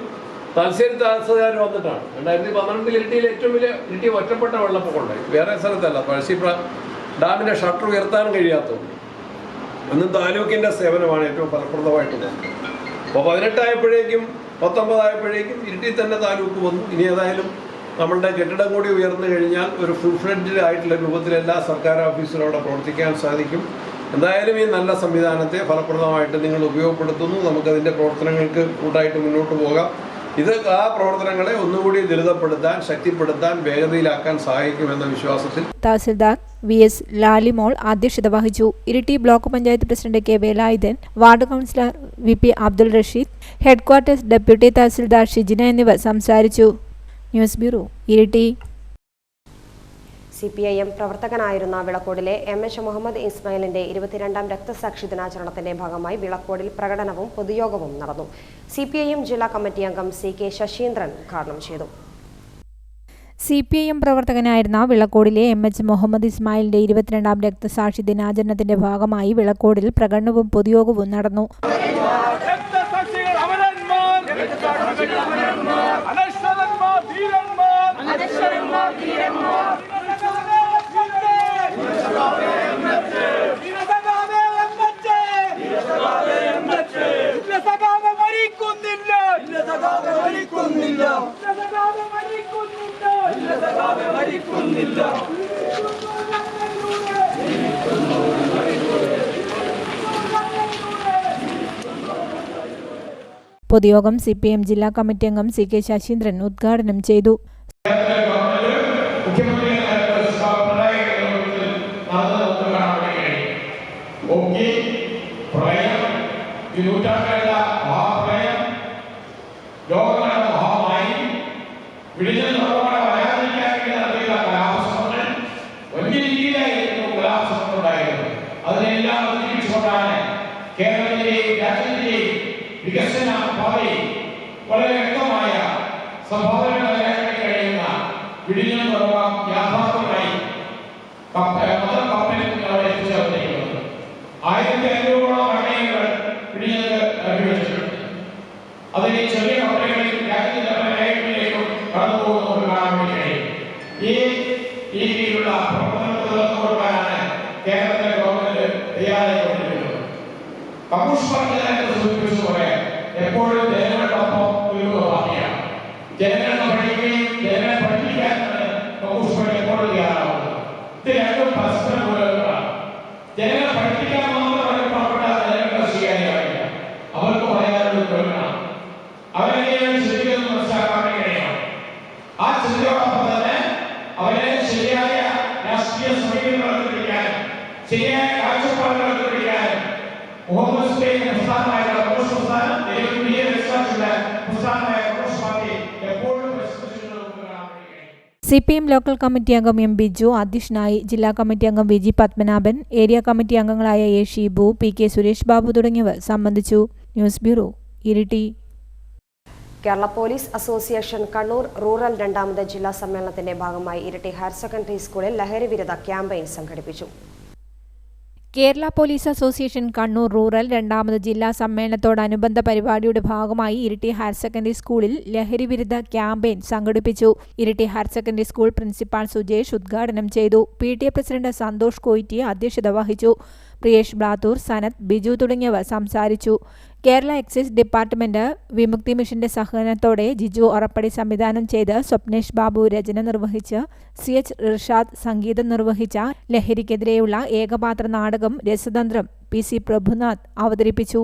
തലശ്ശേരി തഹസിൽദാർ വന്നിട്ടാണ് 2012 ഇരിട്ടിയിലെ ഏറ്റവും വലിയ ഇരിട്ടി ഒറ്റപ്പെട്ട വെള്ളപ്പൊക്കം ഉണ്ടായി. വേറെ സ്ഥലത്തല്ല, പഴശ്ശി ഡാമിൻ്റെ ഷട്ടർ ഉയർത്താൻ കഴിയാത്തതുകൊണ്ട് അന്ന് താലൂക്കിൻ്റെ സേവനമാണ് ഏറ്റവും ഫലപ്രദമായിട്ടുള്ളത്. അപ്പോൾ 18 ആയപ്പോഴേക്കും 19 ആയപ്പോഴേക്കും ഇരിട്ടി തന്നെ താലൂക്ക് വന്നു. ഇനി ഏതായാലും നമ്മളുടെ കെട്ടിടം കൂടി ഉയർന്നു കഴിഞ്ഞാൽ ഒരു ഫുൾ ഫ്ലെഡ്ജ് ആയിട്ടുള്ള രൂപത്തിൽ എല്ലാ സർക്കാർ ഓഫീസിലും അവിടെ പ്രവർത്തിക്കാൻ സാധിക്കും. എന്തായാലും ഈ നല്ല സംവിധാനത്തെ ഫലപ്രദമായിട്ട് നിങ്ങൾ ഉപയോഗപ്പെടുത്തുന്നു. നമുക്കതിൻ്റെ പ്രവർത്തനങ്ങൾക്ക് കൂട്ടായിട്ട് മുന്നോട്ട് പോകാം. ഇത് ആ പ്രവർത്തനങ്ങളെ ഒന്നുകൂടി ദുരിതപ്പെടുത്താൻ, ശക്തിപ്പെടുത്താൻ, വേഗതയിലാക്കാൻ സഹായിക്കുമെന്ന വിശ്വാസത്തിൽ തഹസിൽദാർ VS ലാലിമോൾ അധ്യക്ഷത വഹിച്ചു. Iritty block panchayat president K Velayudhan, ward councillor VP Abdul Rasheed, headquarters deputy tahsildar Shijina എന്നിവർ സംസാരിച്ചു. News bureau, Iritty. CPIM പ്രവർത്തകനായിരുന്ന വിളക്കോടിലെ MH മുഹമ്മദ് ഇസ്മായിലിന്റെ 22ാം രക്തസാക്ഷി ദിനാചരണത്തിന്റെ ഭാഗമായി വിളക്കോടിൽ പ്രകടനവും പൊതുയോഗവും നടന്നു. CPIM ജില്ലാ കമ്മിറ്റി അംഗം CK ശശീന്ദ്രൻ ഉദ്ഘാടനം ചെയ്തു. CPIM പ്രവർത്തകനായിരുന്ന വിളക്കോടിലെ MH മുഹമ്മദ് ഇസ്മായിലിന്റെ 22ാം രക്തസാക്ഷി ദിനാചരണത്തിന്റെ ഭാഗമായി വിളക്കോടിൽ പ്രകടനവും പൊതുയോഗവും നടന്നു. പൊതുയോഗം CPIM ജില്ലാ കമ്മിറ്റി അംഗം CK ശശീന്ദ്രൻ ഉദ്ഘാടനം ചെയ്തു. വികസന പാതയിൽ വളരെ വ്യക്തമായ സംഭാവനകൾ നൽകാൻ കഴിയുന്ന വിഴിഞ്ഞം തുറമുഖം യാഥാർത്ഥ്യമായി അവിടെ എത്തിച്ചേർന്നിരിക്കുന്നത്. 1500ഓളം കമ്പനികൾ വിഴിഞ്ഞത്ത് നിർമ്മിച്ചിട്ടുണ്ട്. അതിൽ ചെറിയ കമ്പനികളിൽ രാജ്യത്തിന്റെ പല മേഖലകളിലേക്കും കടന്നു പോകുന്നത് കാണാൻ വേണ്ടി കഴിയും. ഈ രീതിയിലുള്ള പ്രവർത്തനങ്ങൾ തുറന്നു കൊടുക്കാനാണ് കേരളത്തിലെ ഗവൺമെന്റ് തയ്യാറായിക്കൊണ്ടിരിക്കുന്നത്. കമ്മൂസ് പറഞ്ഞതിനെ സൂചിപ്പിച്ചു പറയാൻ എപ്പോഴും ജനങ്ങളോടൊപ്പം ഒരു പാർട്ടിയാണ്. ജനങ്ങളെ പഠിക്കുകയും ജനങ്ങളെ പഠിപ്പിക്കാനാണ് കമ്മൂസ് പാർട്ടി എപ്പോഴും തയ്യാറാവുന്നത്. ഇത് രണ്ടും പരസ്പര മൂലങ്ങളാണ്. ജനങ്ങളെ പഠിപ്പിക്കാൻ മാത്രം പുറപ്പെട്ട ജനങ്ങളെ സ്വീകാര്യമായില്ല. അവർക്ക് പറയാനുള്ള കേൾക്കണം. അവരെങ്ങനെയാണ് ശരിയെന്ന് മനസ്സിലാക്കാൻ കഴിയണം. ആ ചിന്തയോടൊപ്പം തന്നെ അവരെ ശരിയായ രാഷ്ട്രീയ സമീപനങ്ങൾ പിടിക്കാനും ശരിയായ കാഴ്ചപ്പാടുകൾ പിടിക്കാനും മുഹമ്മദ് ഇസ്മായിലിന്റെ പ്രസ്ഥാനമായ കോൺഗ്രസ് പ്രസ്ഥാനം CPIM ലോക്കൽ കമ്മിറ്റി അംഗം M ബിജു അധ്യക്ഷനായി. ജില്ലാ കമ്മിറ്റി അംഗം VG പത്മനാഭൻ, ഏരിയ കമ്മിറ്റി അംഗങ്ങളായ A ഷിബു, PK സുരേഷ് ബാബു തുടങ്ങിയവർ സംബന്ധിച്ചു. News bureau, Iritty. Kerala police association Kannur rural 2ാമത് ജില്ലാ സമ്മേളനത്തിന്റെ ഭാഗമായി ഇരിട്ടി ഹയർ സെക്കൻഡറി സ്കൂളിൽ ലഹരി വിരുദ്ധ ക്യാമ്പയിൻ സംഘടിപ്പിച്ചു. Kerala police association Kannur rural 2ാമത് ജില്ലാ സമ്മേളനത്തോടനുബന്ധ പരിപാടിയുടെ ഭാഗമായി ഇരിട്ടി ഹയർ സെക്കൻഡറി സ്കൂളിൽ ലഹരി വിരുദ്ധ ക്യാമ്പയിൻ സംഘടിപ്പിച്ചു. Iritty higher secondary school principal Sujesh ഉദ്ഘാടനം ചെയ്തു. PTA പ്രസിഡന്റ് സന്തോഷ് കോയിറ്റി അധ്യക്ഷത വഹിച്ചു. പ്രിയേഷ് ബ്ലാത്തൂർ, സനത്, ബിജു തുടങ്ങിയവർ സംസാരിച്ചു. കേരള എക്സൈസ് ഡിപ്പാർട്ട്മെന്റ് വിമുക്തി മിഷന്റെ സഹകരണത്തോടെ ജിജു ഒറപ്പടി സംവിധാനം ചെയ്ത് സ്വപ്നേഷ് ബാബു രചന നിർവഹിച്ച് CH ഇർഷാദ് സംഗീതം നിർവഹിച്ച ലഹരിക്കെതിരെയുള്ള ഏകപാത്ര നാടകം രസതന്ത്രം PC പ്രഭുനാഥ് അവതരിപ്പിച്ചു.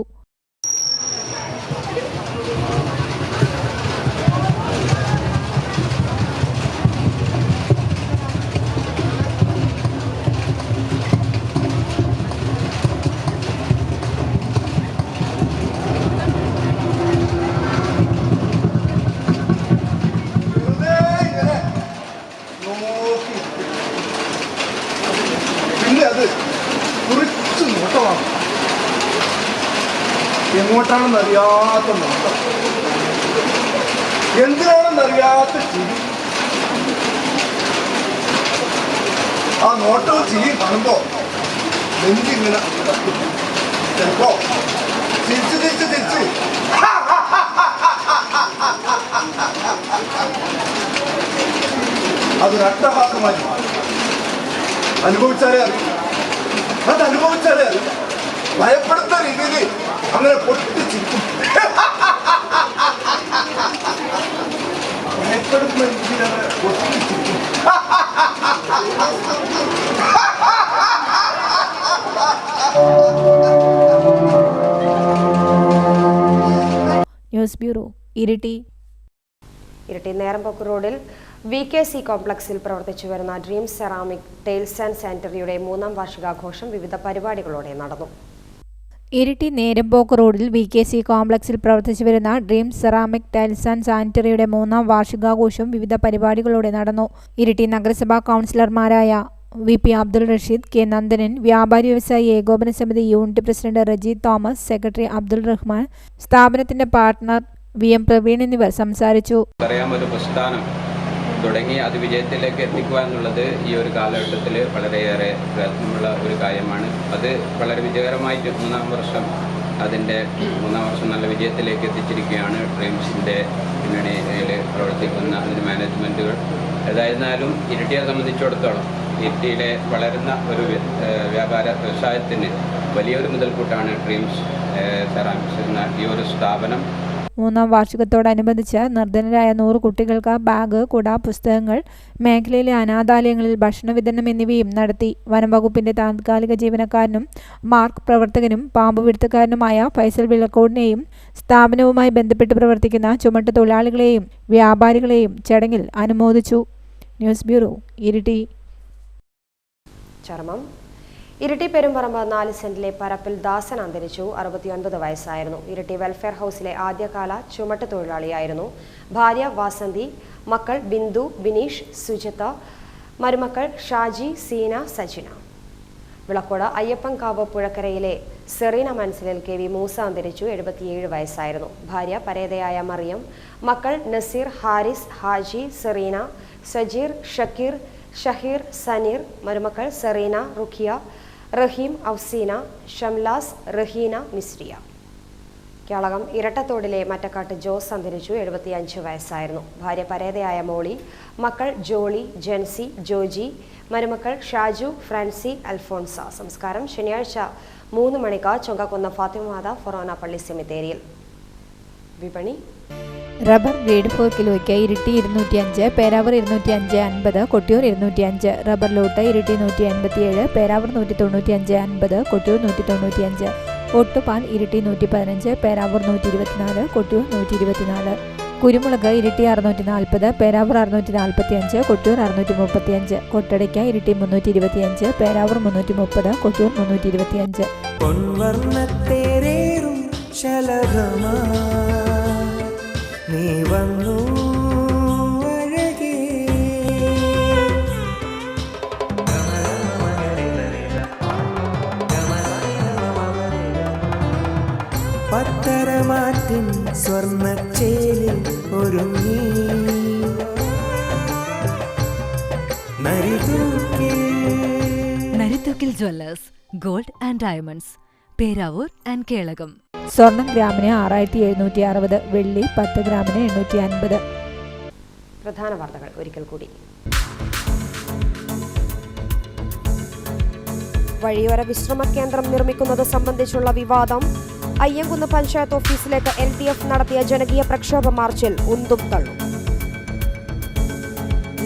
എങ്ങോട്ടാണെന്നറിയാത്ത നോട്ടം, എന്തിനാണെന്നറിയാത്ത ചിരി. ആ നോട്ടവും ചിരിയും കാണുമ്പോ നെഞ്ചിങ്ങനെ ചിലപ്പോ തിരിച്ച് തിരിച്ച് തിരിച്ച് അതൊരു അട്ടഹാസമായി അനുഭവിച്ചാലേ അറിയും. അതനുഭവിച്ചാലേ അറിയും. ഭയപ്പെടുന്ന രീതിയിൽ അങ്ങനെ പൊട്ടിച്ചിരിക്കും. ഭയപ്പെടുന്ന രീതിയിൽ അങ്ങനെ പൊട്ടിച്ചിരിക്കും. News bureau, Iritty. ഇരിട്ടി നേരമ്പോക്ക് റോഡിൽ VKC കോംപ്ലക്സിൽ പ്രവർത്തിച്ചു വരുന്ന ഡ്രീം സെറാമിക് ടൈൽസ് ആൻഡ് സാനിറ്ററിയുടെ 3ാം വാർഷികാഘോഷം വിവിധ പരിപാടികളോടെ നടന്നു. ഇരിട്ടി നേരമ്പോക്ക് റോഡിൽ VKC കോംപ്ലക്സിൽ പ്രവർത്തിച്ചു വരുന്ന ഡ്രീം സെറാമിക് ടൈൽസ് ആൻഡ് സാനിറ്ററിയുടെ 3ാം വാർഷികാഘോഷം വിവിധ പരിപാടികളോടെ നടന്നു. ഇരിട്ടി നഗരസഭാ കൗൺസിലർമാരായ VP അബ്ദുൾ റഷീദ്, K നന്ദനൻ, വ്യാപാരി വ്യവസായി ഏകോപന സമിതി unit president Reji Thomas, secretary Abdul Rahman, സ്ഥാപനത്തിന്റെ പാർട്ണർ VM പ്രവീൺ എന്നിവർ സംസാരിച്ചു. തുടങ്ങി അത് വിജയത്തിലേക്ക് എത്തിക്കുക എന്നുള്ളത് ഈ ഒരു കാലഘട്ടത്തിൽ വളരെയേറെ പ്രയത്നമുള്ള ഒരു കാര്യമാണ്. അത് വളരെ വിജയകരമായിട്ട് മൂന്നാം വർഷം നല്ല വിജയത്തിലേക്ക് എത്തിച്ചിരിക്കുകയാണ് ഡ്രീംസിൻ്റെ പിന്നണിയിൽ പ്രവർത്തിക്കുന്ന അതിൻ്റെ മാനേജ്മെൻറ്റുകൾ. ഏതായിരുന്നാലും ഇരിട്ടിയെ സംബന്ധിച്ചിടത്തോളം ഇരിട്ടിയിലെ വളരുന്ന ഒരു വ്യാപാര വ്യവസായത്തിന് വലിയൊരു മുതൽക്കൂട്ടാണ് ഡ്രീംസ് സെറാമിക്സ് എന്ന ഈ ഒരു സ്ഥാപനം. 3ാം വാർഷികത്തോടനുബന്ധിച്ച് നിർധനരായ 100 കുട്ടികൾക്ക് ബാഗ്, കുട, പുസ്തകങ്ങൾ, മേഖലയിലെ അനാഥാലയങ്ങളിൽ ഭക്ഷണ വിതരണം എന്നിവയും നടത്തി. വനംവകുപ്പിന്റെ താൽക്കാലിക ജീവനക്കാരനും മാർക്ക് പ്രവർത്തകനും പാമ്പുപിടുത്തക്കാരനുമായ ഫൈസൽ വിളക്കോടിനെയും സ്ഥാപനവുമായി ബന്ധപ്പെട്ട് പ്രവർത്തിക്കുന്ന ചുമട്ട് തൊഴിലാളികളെയും വ്യാപാരികളെയും ചടങ്ങിൽ അനുമോദിച്ചു. News bureau, Iritty. ചർമ്മം. ഇരിട്ടി പെരുമ്പറമ്പ് 4 സെന്റിലെ പരപ്പിൽ ദാസൻ അന്തരിച്ചു. 69 വയസ്സായിരുന്നു. ഇരിട്ടി വെൽഫെയർ ഹൗസിലെ ആദ്യകാല ചുമട്ട് തൊഴിലാളിയായിരുന്നു. ഭാര്യ വാസന്തി, മക്കൾ ബിന്ദു, ബിനീഷ്, സുജിത, മരുമക്കൾ ഷാജി, സീന, സജിന. വിളക്കോട് അയ്യപ്പൻകാവ് പുഴക്കരയിലെ സെറീന മനസ്സിലിൽ KV മൂസ അന്തരിച്ചു. 77 വയസ്സായിരുന്നു. ഭാര്യ പരേതയായ മറിയം, മക്കൾ നസീർ, ഹാരിസ്, ഹാജി, സെറീന, സജീർ, ഷക്കീർ, ഷഹീർ, സനീർ, മരുമക്കൾ സെറീന, റുഖിയ, റഹീം, ഔസീന, ഷംലാസ്, റഹീന, മിസ്രിയ. കേളകം ഇരട്ടത്തോടിലെ മറ്റക്കാട്ട് ജോസ് അന്തരിച്ചു. 75 വയസ്സായിരുന്നു. ഭാര്യ പരേതയായ മോളി, മക്കൾ ജോളി, ജെൻസി, ജോജി, മരുമക്കൾ ഷാജു, ഫ്രാൻസി, അൽഫോൺസ. സംസ്കാരം ശനിയാഴ്ച 3 മണിക്ക് ചൊങ്കക്കുന്ന ഫാത്തിമാത ഫൊറോന പള്ളി സെമിത്തേരിയിൽ. വിപണി. റബ്ബർ ഗ്രേഡ് 4 കിലോയ്ക്ക് ഇരിട്ടി 205, പേരാവൂർ 205.50, കൊട്ടിയൂർ 205. റബ്ബർ ലോട്ട് ഇരിട്ടി 187, പേരാവൂർ 195.50, കൊട്ടിയൂർ 195. ഒട്ടുപാൽ ഇരിട്ടി 115, പേരാവൂർ 124, കൊട്ടിയൂർ 124. കുരുമുളക് ഇരിട്ടി 640, പേരാവൂർ 645, കൊട്ടിയൂർ 635. കൊട്ടടയ്ക്ക ഇരിട്ടി 325, പേരാവൂർ 330, കൊട്ടിയൂർ 325. നീ വന്നു അഴകേ, പത്തരമാറ്റിൻ സ്വർണ്ണച്ചേലിൽ ഒരുങ്ങി Narithookil Jewellers, gold and diamonds, Peravoor and Kelakam. സ്വർണം ഗ്രാമിന് 6760, വെള്ളി 10 ഗ്രാമിന് 850. പ്രധാന വാർത്തകൾ ഒരിക്കൽ കൂടി. വഴിയോര വിശ്രമ കേന്ദ്രം നിർമ്മിക്കുന്നത് സംബന്ധിച്ചുള്ള വിവാദം. അയ്യങ്കുന്ന് പഞ്ചായത്ത് ഓഫീസിലേക്ക് LDF നടത്തിയ ജനകീയ പ്രക്ഷോഭ മാർച്ചിൽ ഉന്തും തള്ളും.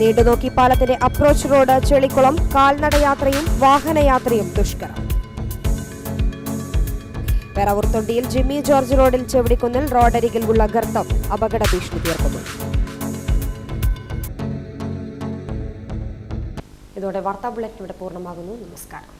നീണ്ടുനോക്കി പാലത്തിന്റെ അപ്രോച്ച് റോഡ് ചെളിക്കുളം, കാൽനടയാത്രയും വാഹനയാത്രയും ദുഷ്കരം. പേരാവൂർ തൊണ്ടിയിൽ ജിമ്മി ജോർജ് റോഡിൽ ചെവിടിക്കുന്നിൽ റോഡരികിലുള്ള ഗർത്തം അപകട ഭീഷണി തീർക്കുന്നു. ഇതോടെ വാർത്താ ബുള്ളറ്റിൻ ഇവിടെ പൂർണ്ണമാകുന്നു. നമസ്കാരം.